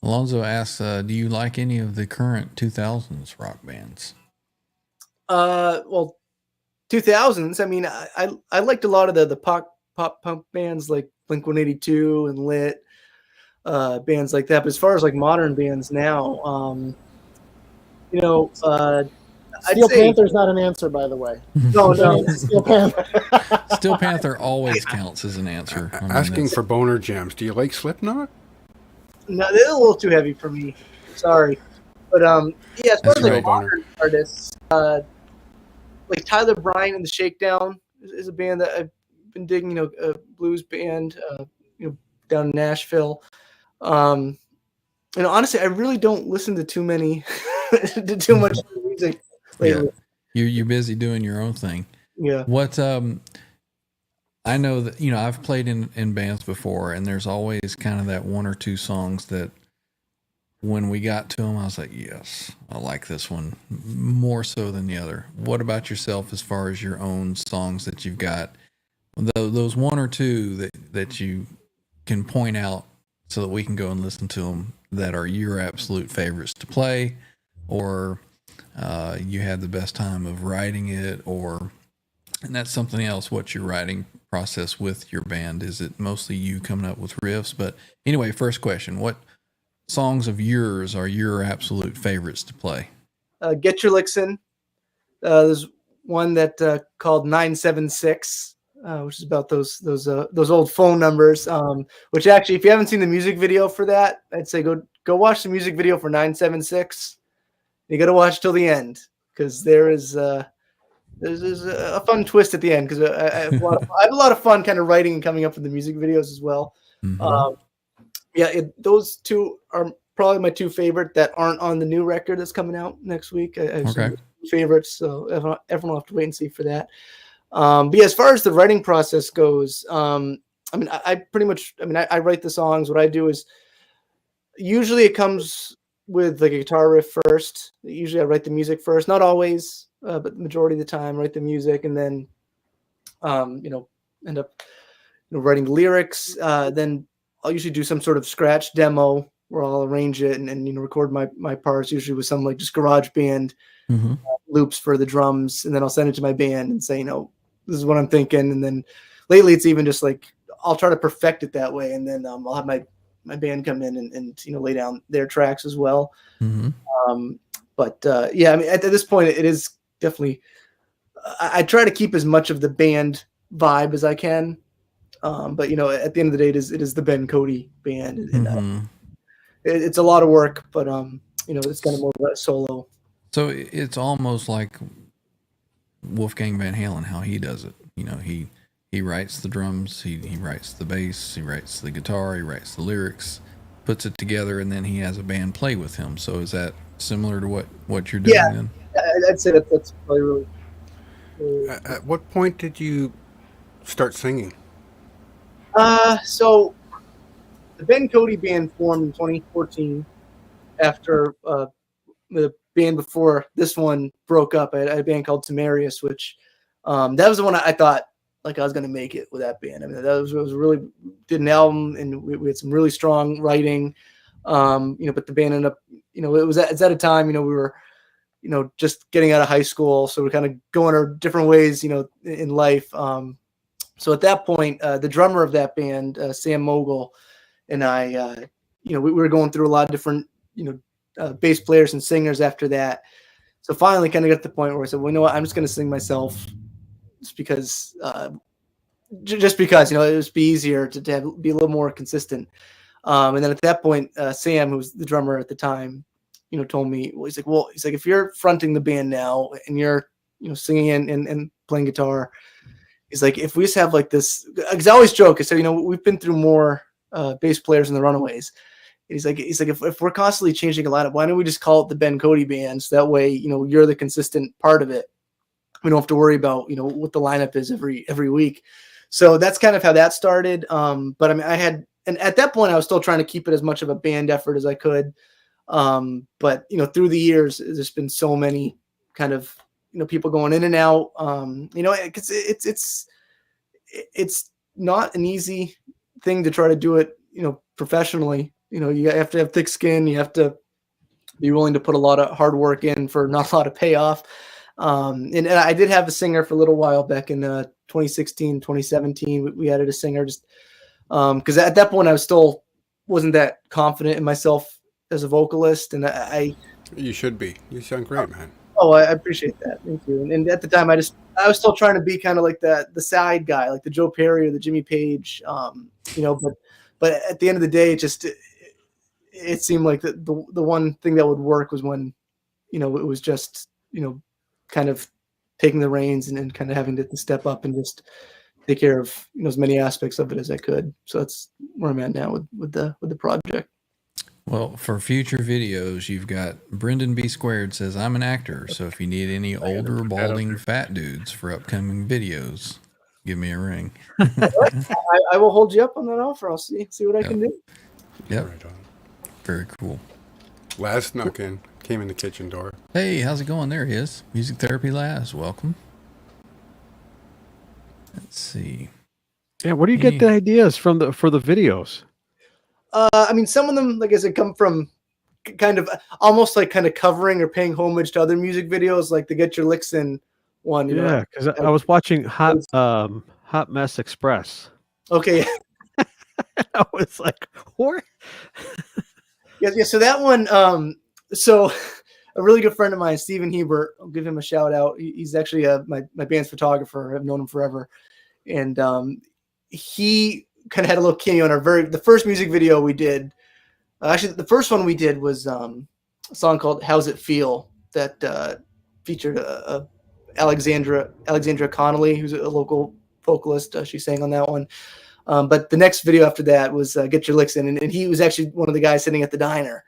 Alonzo asks, "Do you like any of the current 2000s rock bands?" Well, 2000s. I mean, I liked a lot of the pop punk bands like Blink-182 and Lit, bands like that. But as far as like modern bands now, you know, Steel I'd say Panther's not an answer, by the way. no. Steel Panther. Steel Panther always counts as an answer. I mean, Asking that's- for boner jams. Do you like Slipknot? No, they're a little too heavy for me. Sorry, but yeah, as far That's as like right. modern artists, like Tyler Bryant and the Shakedown is a band that I've been digging. You know, a blues band, you know, down in Nashville. You know, honestly, I really don't listen to too many, to too much music lately. you're busy doing your own thing. Yeah. What I know that, you know, I've played in bands before, and there's always kind of that one or two songs that when we got to them, I was like, yes, I like this one more so than the other. What about yourself as far as your own songs that you've got? Those one or two that you can point out so that we can go and listen to them that are your absolute favorites to play, or you had the best time of writing it, and that's something else. What's your writing process with your band? Is it mostly you coming up with riffs? But anyway, first question, what songs of yours are your absolute favorites to play? Get Your Licks In. There's one that called 976, which is about those old phone numbers. Which actually, if you haven't seen the music video for that, I'd say go watch the music video for 976. You got to watch till the end, because there's a fun twist at the end, because I have a lot of fun kind of writing and coming up with the music videos as well. Mm-hmm. Those two are probably my two favorite that aren't on the new record that's coming out next week. I have some favorites, so everyone will have to wait and see for that. But yeah, as far as the writing process goes, I mean, I write the songs. What I do is usually it comes with like a guitar riff first. Usually I write the music first, not always, but the majority of the time write the music, and then end up writing lyrics. Then I'll usually do some sort of scratch demo where I'll arrange it and record my parts, usually with some like just garage band loops for the drums, and then I'll send it to my band and say, this is what I'm thinking. And then lately it's even just like I'll try to perfect it that way, and then I'll have my band come in and lay down their tracks as well. But yeah, I mean, at this point it is definitely I try to keep as much of the band vibe as I can. But at the end of the day, it is the Ben Cote band, and it's a lot of work, but it's kind of more of a solo. So it's almost like Wolfgang Van Halen, how he does it. He writes the drums, he writes the bass, he writes the guitar, he writes the lyrics, puts it together, and then he has a band play with him. So is that similar to what you're doing then? I'd say that's probably really. At what point did you start singing? So the Ben Cote band formed in 2014 after the band before this one broke up. I had a band called Tamarius, which that was the one I thought like I was going to make it with that band. I mean, that was really did an album, and we had some really strong writing. But the band ended up, it was at a time, we were, just getting out of high school, so we're kind of going our different ways, in life. So at that point, the drummer of that band, Sam Mogul, and I, we were going through a lot of different, bass players and singers after that. So finally kind of got to the point where I said, well, you know what, I'm just going to sing myself just because, it would be easier to be a little more consistent. And then at that point, Sam, who was the drummer at the time, told me, he's like, if you're fronting the band now and you're, singing and playing guitar, he's like, if we just have like this, because I always joke, I said, we've been through more bass players in the Runaways. He's like, if we're constantly changing a lineup, why don't we just call it the Ben Cote band? So that way, you're the consistent part of it. We don't have to worry about, what the lineup is every week. So that's kind of how that started. But I mean, and at that point I was still trying to keep it as much of a band effort as I could. But through the years, there's been so many kind of, people going in and out. It's not an easy thing to try to do it, professionally. You have to have thick skin. You have to be willing to put a lot of hard work in for not a lot of payoff. And I did have a singer for a little while back in 2016, 2017. We added a singer just because at that point I wasn't that confident in myself as a vocalist, and I You should be. You sound great, man. Oh, I appreciate that. Thank you. And at the time, I was still trying to be kind of like the side guy, like the Joe Perry or the Jimmy Page, but at the end of the day, it seemed like the one thing that would work was when, it was just, kind of taking the reins and kind of having to step up and just take care of, as many aspects of it as I could. So that's where I'm at now with the project. Well, for future videos, you've got Brendan B Squared says, I'm an actor, so if you need any older, balding, fat dudes for upcoming videos, give me a ring. I will hold you up on that offer. I'll see what I can do. Yep. Right on. Very cool. Laz snuck in, came in the kitchen door. Hey, how's it going? There he is. Music Therapy Laz. Welcome. Let's see. Yeah, where do you get the ideas for the videos? I mean, some of them, like I said, come from kind of almost like kind of covering or paying homage to other music videos, like the Get Your Licks In one. Yeah, because I was watching Hot Mess Express. Okay. I was like, what? Yeah. So that one, so a really good friend of mine, Stephen Hebert, I'll give him a shout out. He's actually my band's photographer. I've known him forever. And he kind of had a little cameo in the first music video we did. Actually, the first one we did was a song called "How's It Feel" that featured Alexandra Connolly, who's a local vocalist. She sang on that one. But the next video after that was "Get Your Licks In," and he was actually one of the guys sitting at the diner.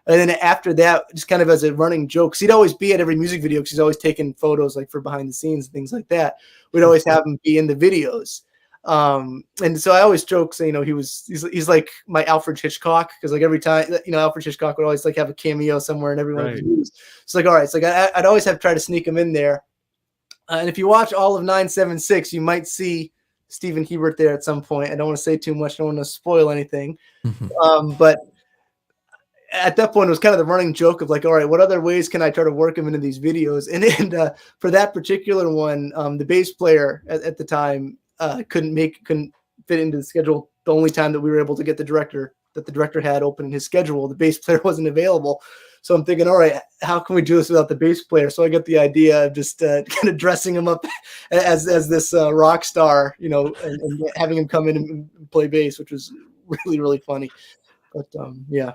And then after that, just kind of as a running joke, because he'd always be at every music video because he's always taking photos like for behind the scenes and things like that. We'd always have him be in the videos. And so I always joke, say, he's like my Alfred Hitchcock, because like every time, Alfred Hitchcock would always like have a cameo somewhere in every one of his movies. It's like, all right, it's like I'd always have tried to sneak him in there. And if you watch all of 976, you might see Stephen Hebert there at some point. I don't want to say too much. I don't want to spoil anything. But at that point, it was kind of the running joke of like, all right, what other ways can I try to work him into these videos? And for that particular one, the bass player at the time couldn't fit into the schedule. The only time that we were able to get the director had open in his schedule, the bass player wasn't available. So I'm thinking, all right, how can we do this without the bass player? So I got the idea of just kind of dressing him up as this rock star, and having him come in and play bass, which was really, really funny. But yeah.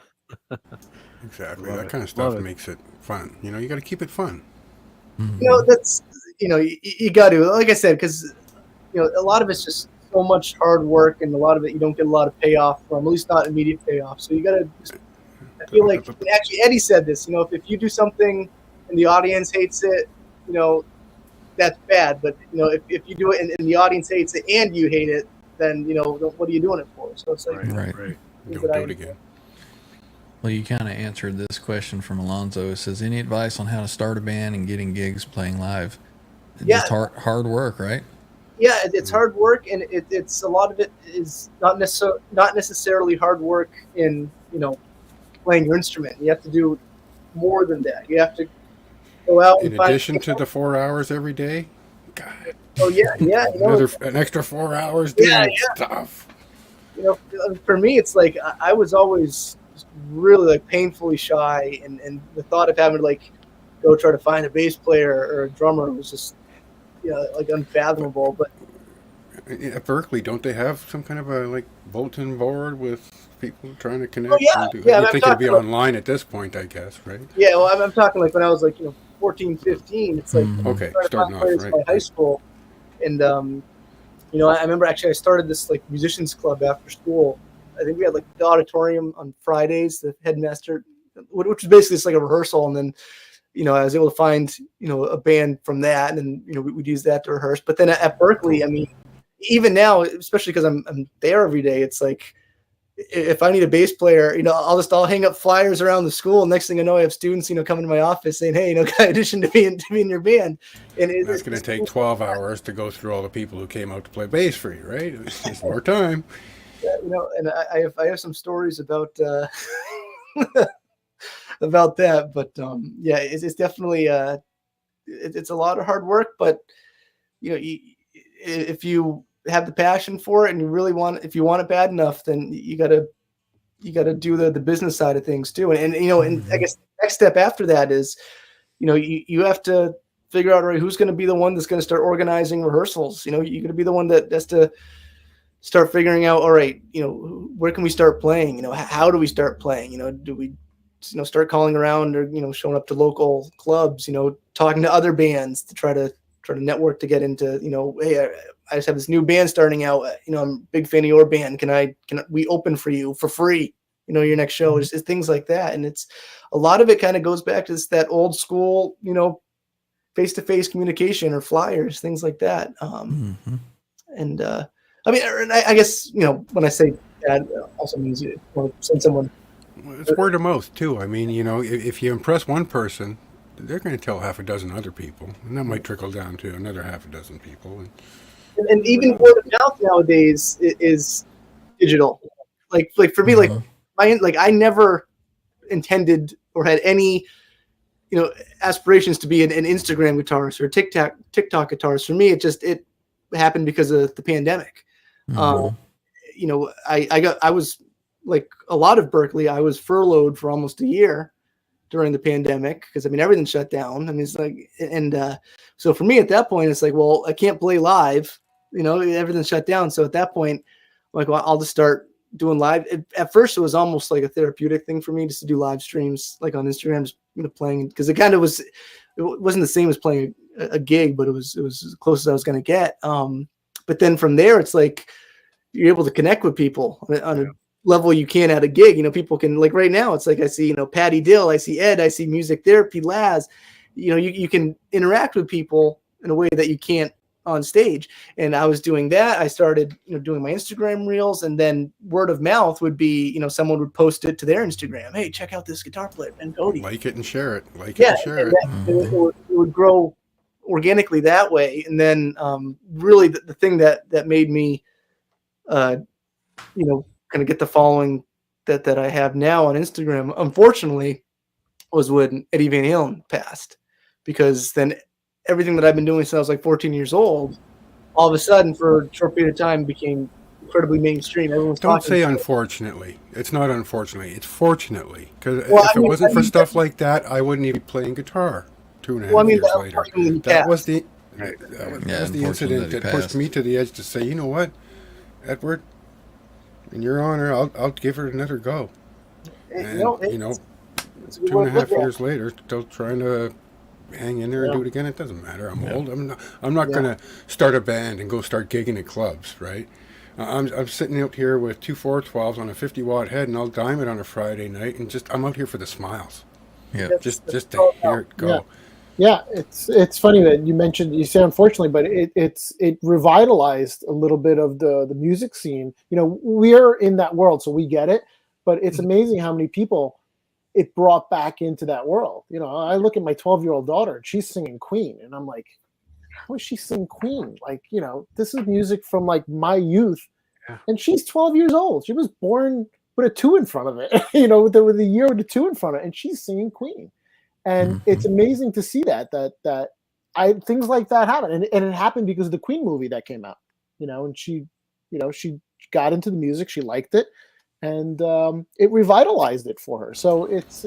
Exactly. That kind of stuff makes it fun. You got to keep it fun. That's, you got to, like I said, because, a lot of it's just so much hard work, and a lot of it you don't get a lot of payoff from, at least not immediate payoff. So you got to, I feel like, actually Eddie said this, if you do something and the audience hates it, that's bad. But, if you do it and the audience hates it and you hate it, then, what are you doing it for? So it's like, right. Don't do it again. Well, you kind of answered this question from Alonzo. It says, any advice on how to start a band and getting gigs playing live? It's hard work, right? Yeah, it's hard work, and it's a lot of it is not necessarily hard work in playing your instrument. You have to do more than that. You have to go out in addition to the 4 hours every day. God. Oh yeah. An extra 4 hours doing stuff. For me, it's like I was always really like painfully shy, and the thought of having to like go try to find a bass player or a drummer was just like unfathomable. But at Berkeley, don't they have some kind of a like bulletin board with people trying to connect? Oh, yeah. I think it'd be online at this point, I guess, right? Yeah, well, I'm talking like when I was like 14, 15. It's like okay, starting off right. My high school, and I remember actually I started this like musicians club after school. I think we had like the auditorium on Fridays, the headmaster, which was basically just like a rehearsal. And then, I was able to find, a band from that. And then, we'd use that to rehearse. But then at Berkeley, I mean, even now, especially because I'm there every day, it's like, if I need a bass player, I'll hang up flyers around the school. Next thing I know, I have students, coming to my office saying, hey, can I audition to be in your band? And that's going to take 12 hours to go through all the people who came out to play bass for you, right? It's more time. Yeah, and I have some stories about about that, but it's definitely it's a lot of hard work, but if you have the passion for it and you really if you want it bad enough, then you gotta do the business side of things too. And I guess the next step after that is, you have to figure out, right, who's going to be the one that's going to start organizing rehearsals. You're going to be the one that has to start figuring out, all right, where can we start playing? How do we start playing? Do we, start calling around or, showing up to local clubs, talking to other bands to try to network to get into, hey, I just have this new band starting out. I'm a big fan of your band. Can we open for you for free? Your next show is things like that. And it's a lot of it kind of goes back to that old school, face-to-face communication or flyers, things like that. And I guess, when I say that, also means you want to send someone. It's word of mouth too. I mean, if you impress one person, they're going to tell half a dozen other people, and that might trickle down to another half a dozen people. And even word of mouth nowadays is digital. Like for me, I never intended or had any, aspirations to be an Instagram guitarist or TikTok guitarist. For me, it happened because of the pandemic. I was like a lot of Berkeley. I was furloughed for almost a year during the pandemic because everything shut down. It's like, and so for me at that point, it's like, well, I can't play live. Everything's shut down. So at that point, I'm like, well, I'll just start doing live. At first, it was almost like a therapeutic thing for me just to do live streams, like on Instagram, just playing, because it kind of was. It wasn't the same as playing a gig, but it was as close as I was going to get. But then from there, it's like you're able to connect with people on a level you can at a gig. People can, like right now, it's like I see, Patty Dill, I see Ed, I see Music Therapy Laz. You can interact with people in a way that you can't on stage. And I was doing that. I started, doing my Instagram reels, and then word of mouth would be, someone would post it to their Instagram. Hey, check out this guitar player, Ben Cote. Like it and share it. It would grow organically that way. And then really the thing that made me, kind of get the following that I have now on Instagram, unfortunately, was when Eddie Van Halen passed, because then everything that I've been doing since I was like 14 years old, all of a sudden for a short period of time became incredibly mainstream. Everyone's Don't talking say about unfortunately. It's not unfortunately. It's fortunately. Because if it wasn't for stuff like that, I wouldn't even be playing guitar 2.5 years later. That was the incident that pushed me to the edge to say, you know what, Edward, in your honor, I'll give her another go. And, 2.5 years later, still trying to hang in there and do it again. It doesn't matter. I'm old. I'm not going to start a band and go start gigging at clubs, right? I'm sitting out here with 2 412s on a 50-watt head, and I'll dime it on a Friday night, and I'm out here for the smiles. Yeah, just to hear it go. Yeah, it's funny that you say unfortunately, but it revitalized a little bit of the music scene. We're in that world, so we get it. But it's amazing how many people it brought back into that world. I look at my 12-year-old daughter, and she's singing Queen, and I'm like, how is she singing Queen? Like, this is music from like my youth, and she's 12 years old. She was born with a 2 in front of it, with a year with a 2 in front of it, and she's singing Queen. And it's amazing to see that things like that happen, and it happened because of the Queen movie that came out. And she got into the music, she liked it, and it revitalized it for her. So it's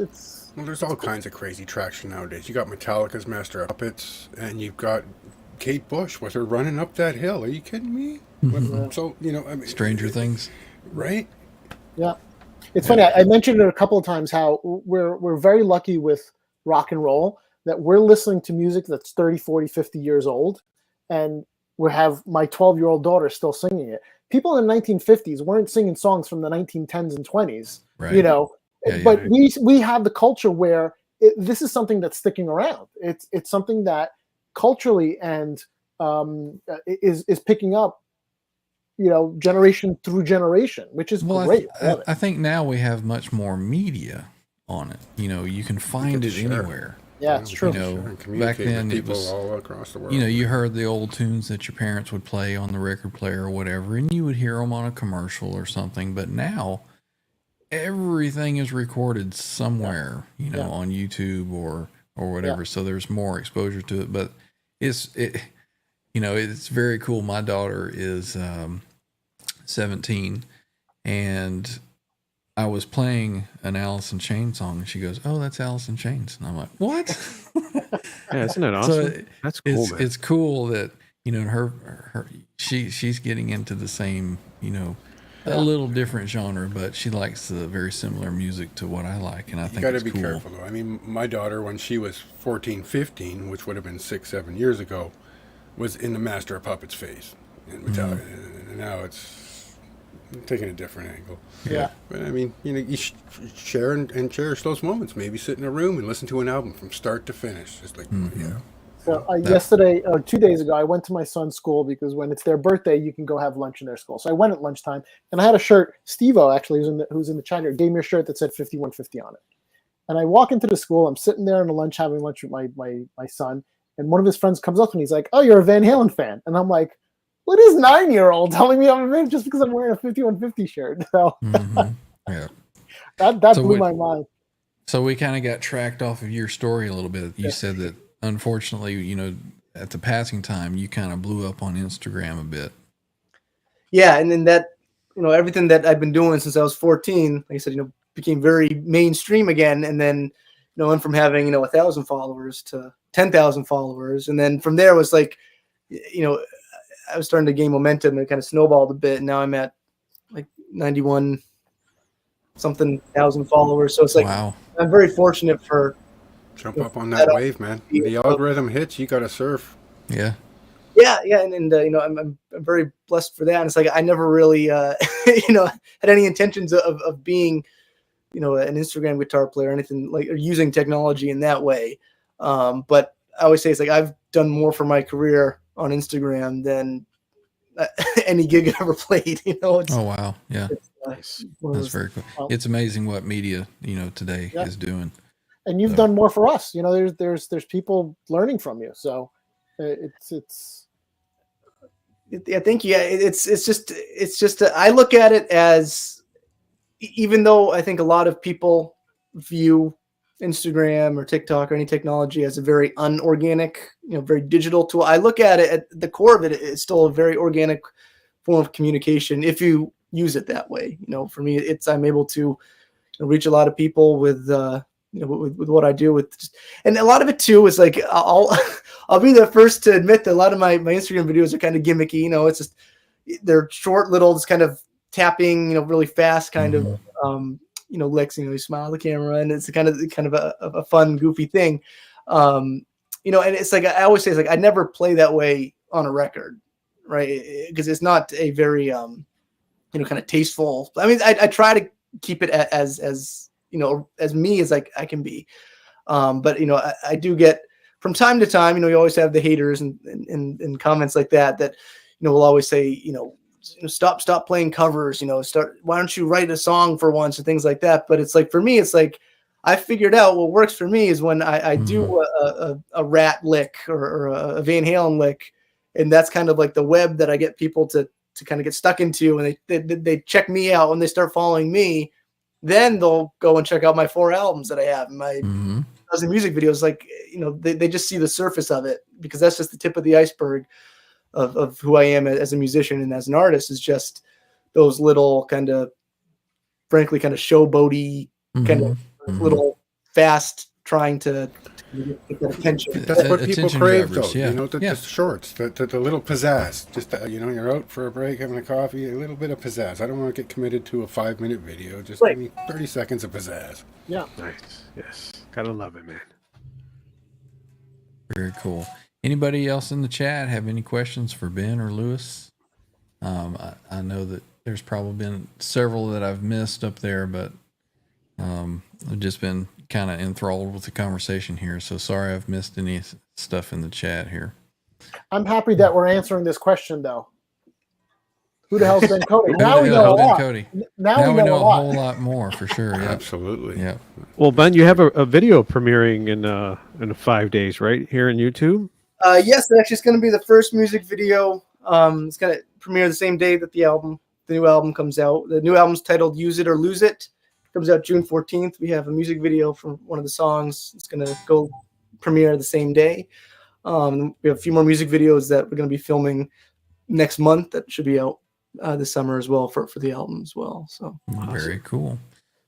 well, there's all kinds of crazy traction nowadays. You got Metallica's Master of Puppets, and you've got Kate Bush with her running up that hill. Are you kidding me? So Stranger Things, right? Yeah, it's funny. I mentioned it a couple of times how we're very lucky with rock and roll that we're listening to music that's 30, 40, 50 years old, and we have my 12-year-old daughter still singing it. People in the 1950s weren't singing songs from the 1910s and 20s, right. But we have the culture where this is something that's sticking around. It's something that culturally and is picking up, generation through generation, which is great. I think now we have much more media on it. You can find it anywhere. Yeah, it's true. Back then it was all across the world. You heard the old tunes that your parents would play on the record player or whatever, and you would hear them on a commercial or something. But now everything is recorded somewhere, on YouTube or or whatever. So there's more exposure to it, but it's very cool. My daughter is 17, and I was playing an Alice in Chains song, and she goes, "Oh, that's Alice in Chains," and I'm like, "What?" Yeah, isn't that awesome? So That's cool, man. It's cool that she's getting into the same, a little different genre, but she likes the very similar music to what I like, and I think You got to it's be cool. careful, though. I mean, my daughter, when she was 14, 15, which would have been 6, 7 years ago, was in the Master of Puppets phase. And Metallica, and now it's taking a different angle. Yeah. But I mean, you share and cherish those moments. Maybe sit in a room and listen to an album from start to finish. Just like, So yesterday, or 2 days ago, I went to my son's school because when it's their birthday, you can go have lunch in their school. So I went at lunchtime, and I had a shirt. Steve-O, actually, who's in the chat here, gave me a shirt that said 5150 on it. And I walk into the school. I'm sitting there on the lunch, having lunch with my son, and one of his friends comes up and he's like, "Oh, you're a Van Halen fan?" And I'm like, "What is 9-year-old telling me I'm a fan just because I'm wearing a 5150 shirt?" So Yeah, that blew my mind. So we kind of got tracked off of your story a little bit. You said that, unfortunately, at the passing time, you kind of blew up on Instagram a bit. Yeah, and then that, everything that I've been doing since I was 14, like I said, became very mainstream again. And then, went from having, 1,000 followers to 10,000 followers. And then from there was like, I was starting to gain momentum, and it kind of snowballed a bit. And now I'm at like 91 something thousand followers. So it's like, wow. I'm very fortunate for jump up on that wave, man. The algorithm hits, you got to surf. Yeah. Yeah, and I'm very blessed for that. And it's like I never really had any intentions of being an Instagram guitar player or anything like, or using technology in that way. But I always say it's like I've done more for my career on Instagram than any gig I ever played. Oh wow, yeah, that's very cool. It's amazing what media today is doing. And you've done more for us. There's people learning from you. So it's. I think it's just I look at it as, even though I think a lot of people view Instagram or TikTok or any technology as a very unorganic, very digital tool, I look at it at the core of it. It's still a very organic form of communication if you use it that way. For me, I'm able to reach a lot of people with with what I do and a lot of it too is like I'll be the first to admit that a lot of my Instagram videos are kind of gimmicky. It's just they're short, little, just kind of tapping, really fast kind of licks. You smile at the camera, and it's kind of a fun, goofy thing. And it's like I always say, it's like I never play that way on a record, right? Because it's not a very kind of tasteful. I mean, I try to keep it as me as like I can be, but I do get from time to time. You always have the haters and comments like that will always say stop playing covers. Why don't you write a song for once and things like that. But it's like for me, it's like I figured out what works for me is when I do a Rat lick or a Van Halen lick, and that's kind of like the web that I get people to kind of get stuck into, and they check me out when they start following me. Then they'll go and check out my 4 albums that I have in my dozen music videos. Like, they just see the surface of it, because that's just the tip of the iceberg of who I am as a musician and as an artist, is just those little frankly, kind of showboaty, kind of little fast trying to get that attention. That's what people crave, grabbers, though. The shorts, the little pizzazz. Just you're out for a break, having a coffee, a little bit of pizzazz. I don't want to get committed to a 5-minute video. Just give me 30 seconds of pizzazz. Yeah, nice. Yes, gotta love it, man. Very cool. Anybody else in the chat have any questions for Ben or Lewis? I know that there's probably been several that I've missed up there, but I've just been kind of enthralled with the conversation here. So sorry I've missed any stuff in the chat here. I'm happy that we're answering this question, though. Who the hell's been Cote? Now we know a lot. Now we know a whole lot more for sure. Yeah. Absolutely. Yeah. Well, Ben, you have a video premiering in 5 days, right? Here in YouTube? Yes, actually, it's going to be the first music video. It's going to premiere the same day that the new album comes out. The new album's titled Use It or Lose It. It comes out June 14th. We have a music video from one of the songs. It's going to go premiere the same day. We have a few more music videos that we're going to be filming next month that should be out this summer as well for the album as well. So very cool.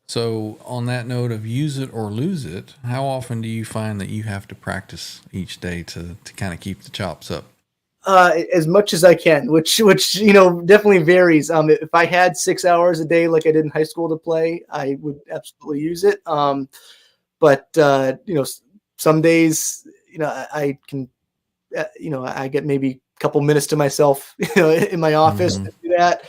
So on that note of use it or lose it, how often do you find that you have to practice each day to kind of keep the chops up? As much as I can, which definitely varies. If I had 6 hours a day like I did in high school to play, I would absolutely use it. But some days, I can, I get maybe a couple minutes to myself, in my office to do that.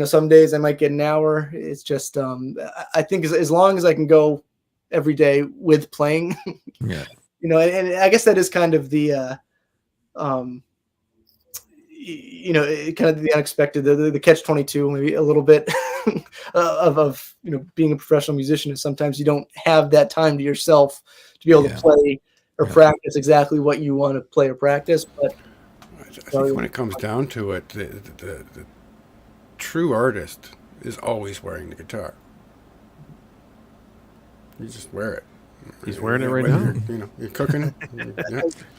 Some days I might get an hour. It's just, I think as long as I can go every day with playing, yeah, and I guess that is kind of the, kind of the unexpected, the catch-22, maybe a little bit of being a professional musician is sometimes you don't have that time to yourself to be able to play or practice exactly what you want to play or practice. But I think when it comes down to it, the true artist is always wearing the guitar. You just wear it. He's wearing it right now. You're cooking.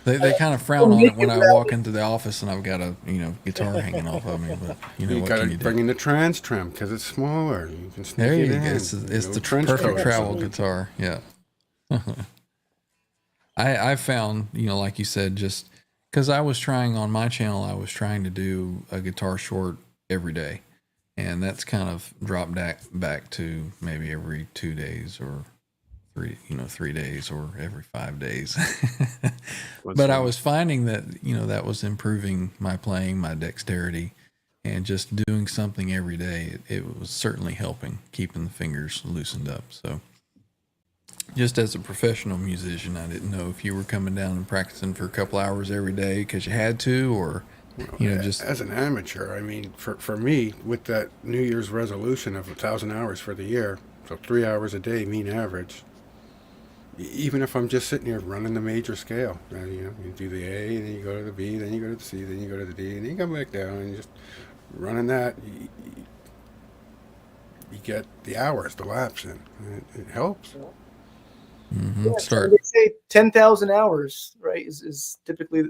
They kind of frown on it when I walk into the office and I've got a guitar hanging off of me. But you what got can to you do? bring in the TransTrem because it's smaller. You can sneak There it you in. go. It's the trench perfect coat. travel guitar. Yeah. I found, like you said, just because I was trying on my channel, I was trying to do a guitar short every day, and that's kind of dropped back to maybe every 2 days or 3 days or every 5 days. But I was finding that, that was improving my playing, my dexterity, and just doing something every day. It was certainly helping keeping the fingers loosened up. So just as a professional musician, I didn't know if you were coming down and practicing for a couple hours every day because you had to, or, just as an amateur. I mean, for me, with that New Year's resolution of 1,000 hours for the year, so 3 hours a day, mean average. Even if I'm just sitting here running the major scale, you do the A, then you go to the B, then you go to the C, then you go to the D, and then you come back down, and you just running that, you get the hours, the laps in. It helps. Start. They say 10,000 hours, right, is typically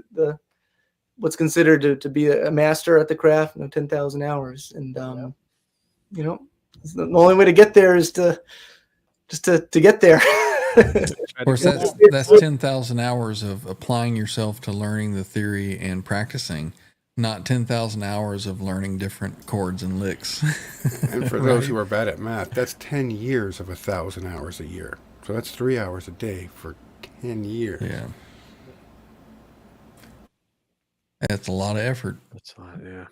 what's considered to be a master at the craft. 10,000 hours, and the only way to get there is to get there. Of course, that's 10,000 hours of applying yourself to learning the theory and practicing, not 10,000 hours of learning different chords and licks. And for those who are bad at math, that's 10 years of 1,000 hours a year. So that's 3 hours a day for 10 years. Yeah. That's a lot of effort. That's a lot, yeah.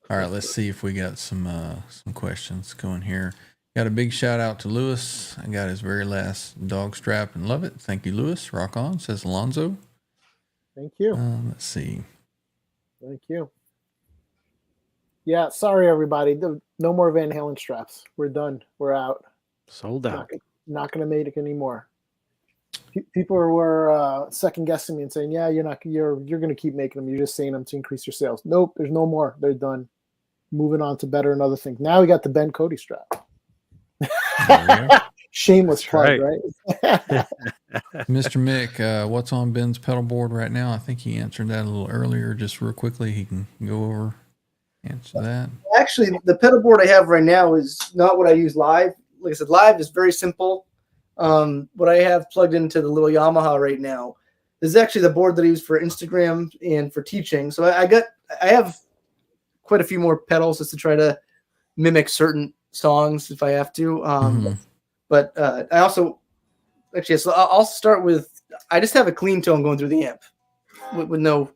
All right, let's see if we got some questions going here. Got a big shout out to Lewis. I got his very last dog strap and love it. Thank you, Lewis. Rock on, says Alonzo. Thank you. Let's see. Thank you. Yeah, sorry everybody. No more Van Halen straps. We're done. We're out. Sold out. Not going to make it anymore. People were second guessing me and saying, "Yeah, you're going to keep making them. You're just saying them to increase your sales." Nope, there's no more. They're done. Moving on to better and other things. Now we got the Ben Cote strap. Shameless plug, right? Mr. Mick, what's on Ben's pedal board right now? I think he answered that a little earlier. Just real quickly, he can go over, answer that. Actually, the pedal board I have right now is not what I use live. Like I said, live is very simple. What I have plugged into the little Yamaha right now is actually the board that I use for Instagram and for teaching. So I have quite a few more pedals just to try to mimic certain songs if I have to. But I also actually, so I'll start with, I just have a clean tone going through the amp with no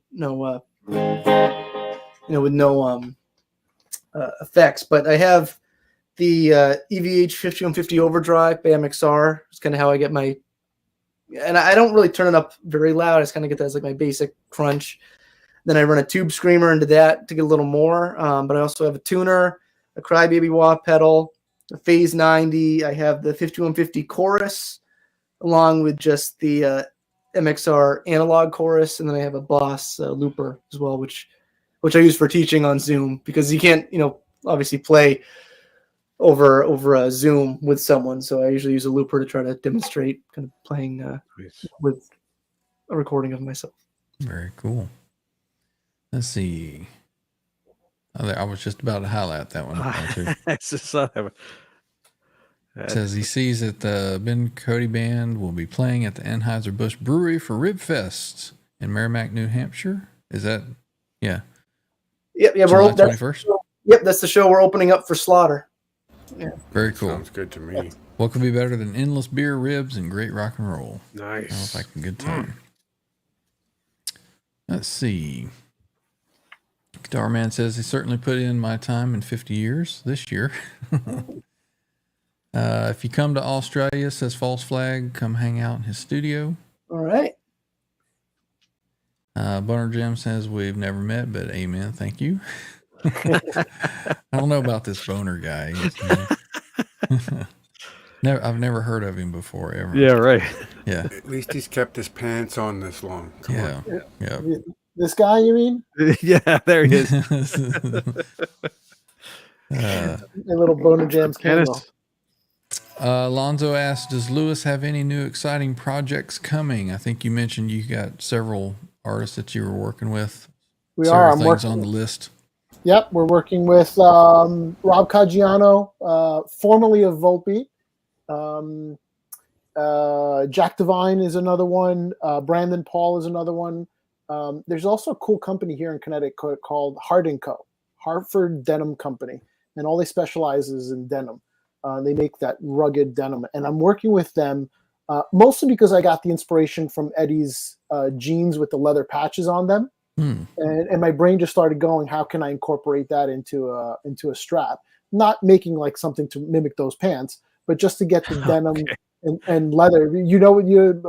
effects. But I have the EVH 5150 overdrive by MXR. It's kind of how I get my, and I don't really turn it up very loud. I just kind of get that as like my basic crunch. Then I run a tube screamer into that to get a little more. But I also have a tuner, a Crybaby wah pedal, a Phase 90. I have the 5150 chorus, along with just the MXR analog chorus, and then I have a Boss looper as well, which I use for teaching on Zoom because you can't, obviously play over a Zoom with someone. So I usually use a looper to try to demonstrate kind of playing with a recording of myself. Very cool. Let's see. I was just about to highlight that one. It says he sees that the Ben Cote Band will be playing at the Anheuser-Busch Brewery for Rib Fest in Merrimack, New Hampshire. Is that? Yeah. Yep. Yeah. July 21st. Yep. That's the show we're opening up for Slaughter. Yeah. Very cool. Sounds good to me. What could be better than endless beer, ribs, and great rock and roll? Nice. Sounds like a good time. Let's see. Guitar Man says he certainly put in my time in 50 years this year. If you come to Australia, says False Flag, come hang out in his studio. All right. Boner Jim says we've never met, but amen. Thank you. I don't know about this Boner guy. I've never heard of him before ever. Yeah, right. Yeah. At least he's kept his pants on this long. Come on. Yeah. This guy, you mean? Yeah, there he is. A little Boner Jams candle. Lonzo asked, does Lewis have any new exciting projects coming? I think you mentioned you got several artists that you were working with. We are. I'm working on the list. Yep, we're working with Rob Caggiano, formerly of Volpe. Jack Devine is another one. Brandon Paul is another one. There's also a cool company here in Connecticut called Hard & Co., Hartford Denim Company, and all they specialize is in denim. They make that rugged denim, and I'm working with them mostly because I got the inspiration from Eddie's jeans with the leather patches on them, and my brain just started going, how can I incorporate that into a strap? Not making like something to mimic those pants, but just to get the denim and leather. You know what you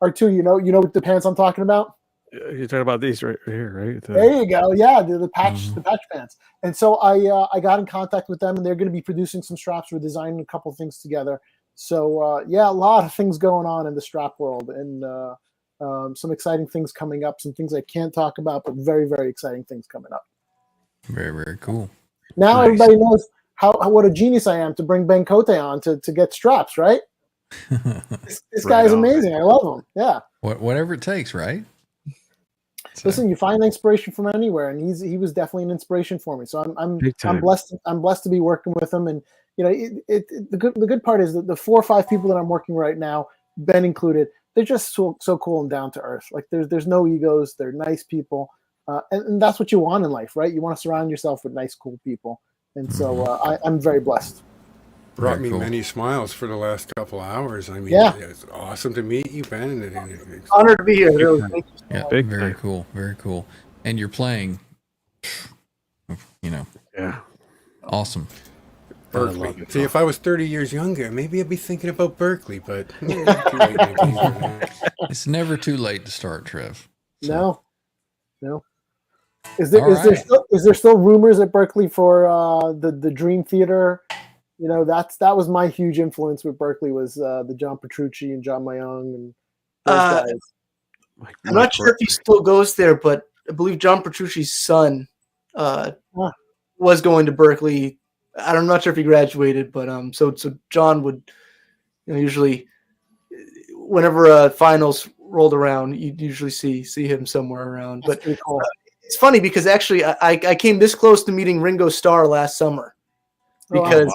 know what the pants I'm talking about? You're talking about these right here, right? There you go. Yeah, the patch pants. And so I got in contact with them, and they're going to be producing some straps. We're designing a couple things together. So yeah, a lot of things going on in the strap world, and some exciting things coming up. Some things I can't talk about, but very, very exciting things coming up. Very, very cool. Now everybody knows how what a genius I am to bring Ben Cote on to get straps, right? This guy is amazing. I love him. Yeah. Whatever it takes, right? Listen, you find inspiration from anywhere, and he was definitely an inspiration for me. So I'm blessed. I'm blessed to be working with him, and you know, the good part is that the 4 or 5 people that I'm working right now, Ben included, they're just so cool and down to earth. Like there's no egos. They're nice people, and that's what you want in life, right? You want to surround yourself with nice, cool people, and so I'm very blessed. Brought me many smiles for the last couple of hours. I mean, it's awesome to meet you, Ben. And honored to be here. Really, thank you so much. Very cool, very cool. And you're playing, awesome. Berkeley. See, if I was 30 years younger, maybe I'd be thinking about Berkeley, but too late in the game for that. It's never too late to start, Trev. So. No. Is there still rumors at Berkeley for the Dream Theater? You know, that was my huge influence with Berkeley was the John Petrucci and John Mayung and those guys. I'm not sure if he still goes there, but I believe John Petrucci's son was going to Berkeley. I'm not sure if he graduated, but so John would, you know, usually whenever finals rolled around, you'd usually see him somewhere around. That's but cool. It's funny because actually I came this close to meeting Ringo Starr last summer because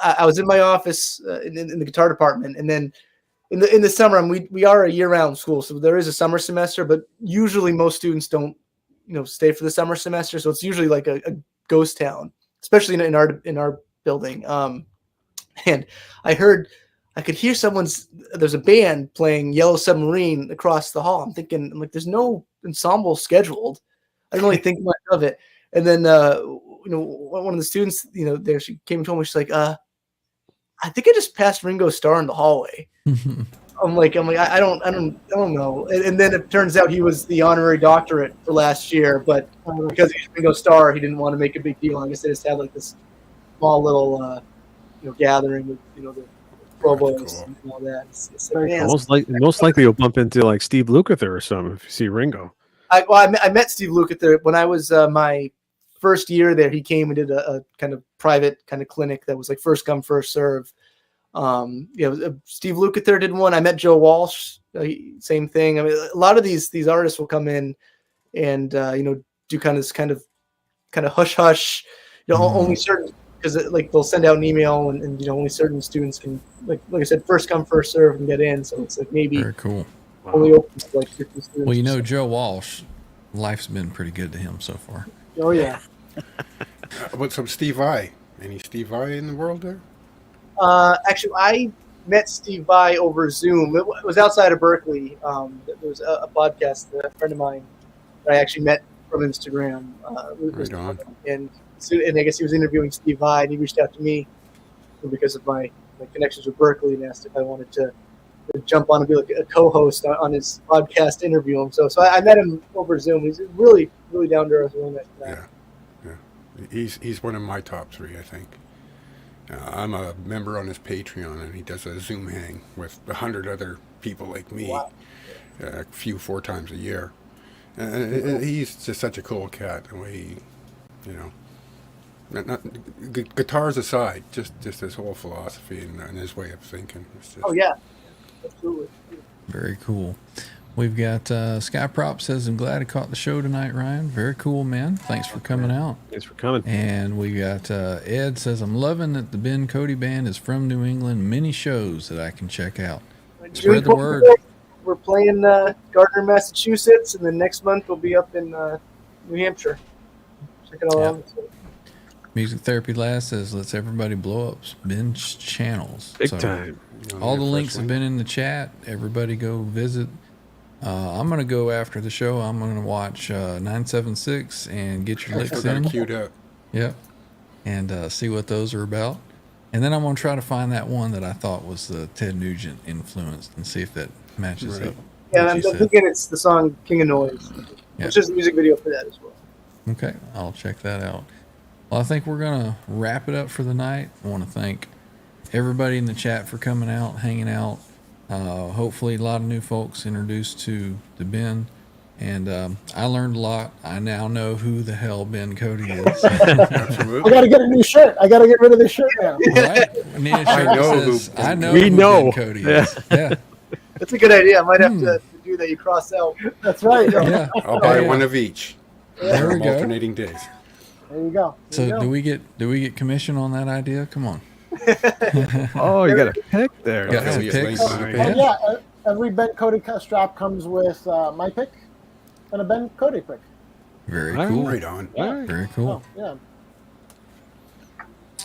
I was in my office in the guitar department, and then in the summer, we are a year-round school, so there is a summer semester, but usually most students don't, you know, stay for the summer semester, so it's usually like a ghost town, especially in our building. And I could hear there's a band playing Yellow Submarine across the hall. I'm like, there's no ensemble scheduled. I didn't really think much of it, and then you know, one of the students, you know, there, she came and told me, she's like, I think I just passed Ringo Starr in the hallway. I'm like, I don't know. And then it turns out he was the honorary doctorate for last year, but because he's Ringo Starr, he didn't want to make a big deal. I guess they just had like this small little, you know, gathering with, you know, the provost and all that. It's like, most likely you'll bump into like Steve Lukather or something if you see Ringo. I met Steve Lukather when I was my first year there. He came and did a kind of private kind of clinic that was like first come, first serve. Steve Lukather did one. I met Joe Walsh. Same thing. I mean, a lot of these artists will come in and do kind of hush hush. Only certain, because like they'll send out an email and only certain students can, like I said, first come first serve and get in. So it's like maybe very cool. Only open to like 50 students. Well, Joe Walsh, life's been pretty good to him so far. Oh yeah. What's some Steve Vai? Any Steve Vai in the world there? Actually, I met Steve Vai over Zoom. It was outside of Berkeley. There was a podcast that a friend of mine that I actually met from Instagram. Right on. And I guess he was interviewing Steve Vai, and he reached out to me because of my connections with Berkeley and asked if I wanted to jump on and be like a co-host on his podcast, interview him. So I met him over Zoom. He's really, really down to earth. Really nice guy. Yeah. He's one of my top 3, I think. I'm a member on his Patreon, and he does a Zoom hang with 100 other people like me. Wow. A few 4 times a year. And he's just such a cool cat. The way he, not guitars aside, just his whole philosophy and his way of thinking. Oh yeah, absolutely. Very cool. We've got Skyprop says, I'm glad I caught the show tonight, Ryan. Very cool, man. Thanks for coming out. Thanks for coming. And we got Ed says, I'm loving that the Ben Cote Band is from New England. Many shows that I can check out. Spread the word. We're playing Gardner, Massachusetts, and then next month we'll be up in New Hampshire. Check it all out. Music Therapy Last says, let's everybody blow up Ben's channels. Big time. All the links have been in the chat. Everybody go visit. I'm going to go after the show. I'm going to watch 976 and get your licks in. Queued up. Yep. And see what those are about. And then I'm going to try to find that one that I thought was the Ted Nugent influenced and see if that matches up. Yeah, I'm thinking it's the song King of Noise. It's just a music video for that as well. Okay, I'll check that out. Well, I think we're going to wrap it up for the night. I want to thank everybody in the chat for coming out, hanging out. Hopefully a lot of new folks introduced to Ben. And I learned a lot. I now know who the hell Ben Cote is. Absolutely. I got to get a new shirt. I got to get rid of this shirt now. Right? I need a shirt that says, I know We who know. Ben Cote is. Yeah. That's a good idea. I might have to do that. You cross out. That's right. Yeah. I'll buy one of each. There we go. Alternating days. There you go. So do we get commission on that idea? Come on. Oh, you got a pick there. Got Okay, some we get picks. links on the Yeah. page. Yeah, every Ben Cote strap comes with my pick and a Ben Cote pick. Very All cool. Right on. All right. Very cool. Oh, yeah.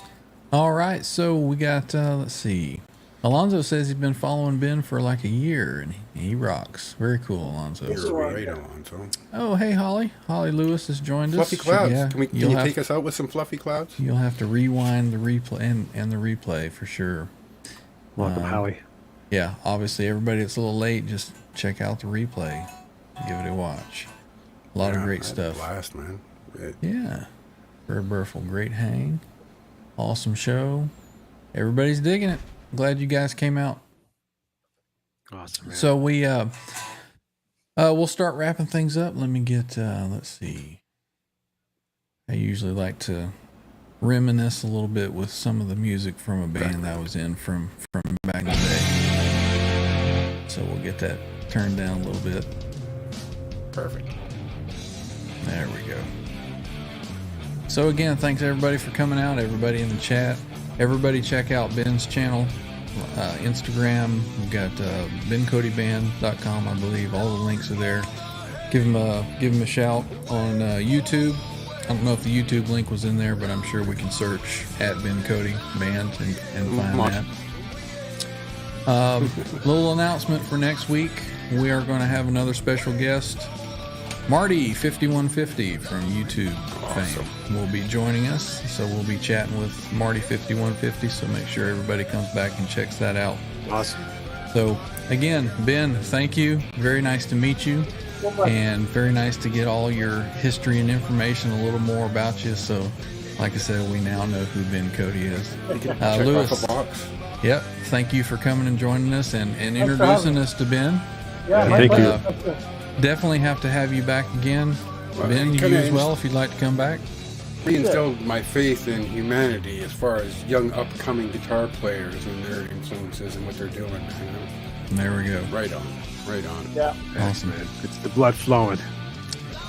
All right, so we got let's see. Alonzo says he's been following Ben for like a year, and he rocks. Very cool, Alonzo. You're right on. So. Oh, hey, Holly. Holly Lewis has joined Fluffy us. clouds. Yeah, Can you take us out with some fluffy clouds? You'll have to rewind the replay and the replay for sure. Welcome, Howie. Yeah, obviously everybody that's a little late, just check out the replay. Give it a watch. A lot of great I had a stuff. blast, man. Yeah. Bird Burful, great hang. Awesome show. Everybody's digging it. Glad you guys came out. Awesome, man. So we'll start wrapping things up. Let me get let's see. I usually like to reminisce a little bit with some of the music from a band that I was in from back in the day. So we'll get that turned down a little bit. Perfect. There we go. So again, thanks everybody for coming out, everybody in the chat. Everybody check out Ben's channel, Instagram. We've got bencoteband.com, I believe. All the links are there. Give him a shout on YouTube. I don't know if the YouTube link was in there, but I'm sure we can search at Ben Cote Band and find that. Little announcement for next week. We are going to have another special guest. Marty 5150 from YouTube fame will be joining us, so we'll be chatting with Marty 5150. So make sure everybody comes back and checks that out. Awesome. So again, Ben, thank you. Very nice to meet you, and very nice to get all your history and information a little more about you. So, like I said, we now know who Ben Cote is. Check Lewis, off the box. yep. Thank you for coming and joining us and introducing us to Ben. Yeah, my Thank you. pleasure. Definitely have to have you back again. Well, Ben, you come as in. well if you'd like to come back. reinstilled my faith in humanity as far as young upcoming guitar players and their influences and what they're doing. You know? There we go. Right on. Right on. Yeah. Awesome. Man, it's the blood flowing.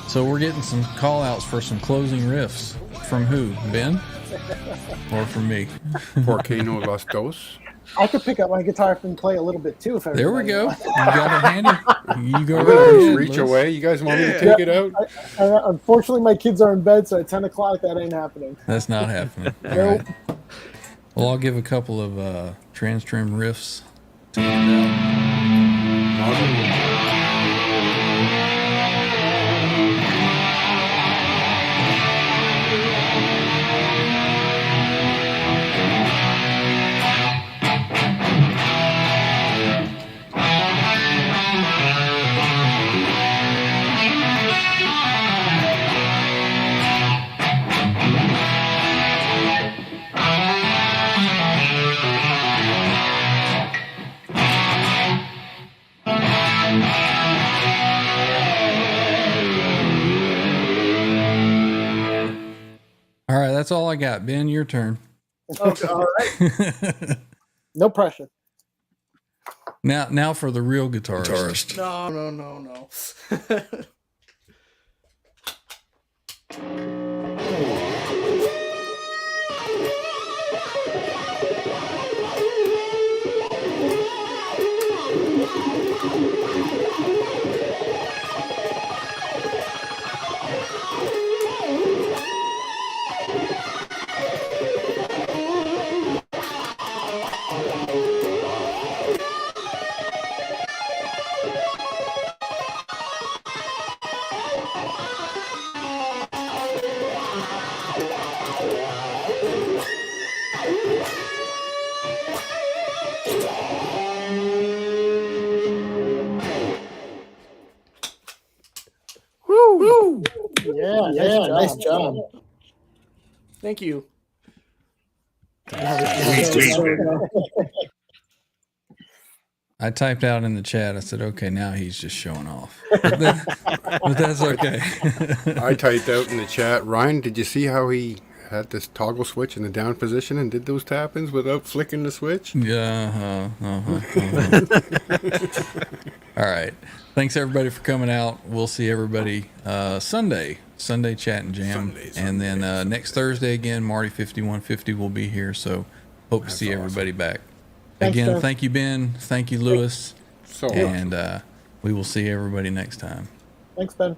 So we're getting some call outs for some closing riffs. From who? Ben? Or from me? Por que no los dos? I could pick up my guitar and play a little bit too. If There we everybody go. wants. You got it handy. You go I'm right gonna ahead, reach Liz. away. You guys want me to take it out? Unfortunately, my kids are in bed, so at 10 o'clock, that ain't happening. That's not happening. All Nope. right. Well, I'll give a couple of TransTrem riffs to end out. Awesome. All right, that's all I got. Ben, your turn. Okay, all right. No pressure. Now for the real guitarist. No. Yeah, nice job. Thank you. I typed out in the chat. I said, "Okay, now he's just showing off," but that's okay. I typed out in the chat, Ryan, did you see how he had this toggle switch in the down position and did those tap-ins without flicking the switch? Yeah. All right. Thanks everybody for coming out. We'll see everybody Sunday chat and jam, and then next Thursday again, Marty 5150 will be here. So hope to see everybody back. Thanks, Again, Ben. thank you, Ben. Thank you, Lewis. So And we will see everybody next time. Thanks, Ben.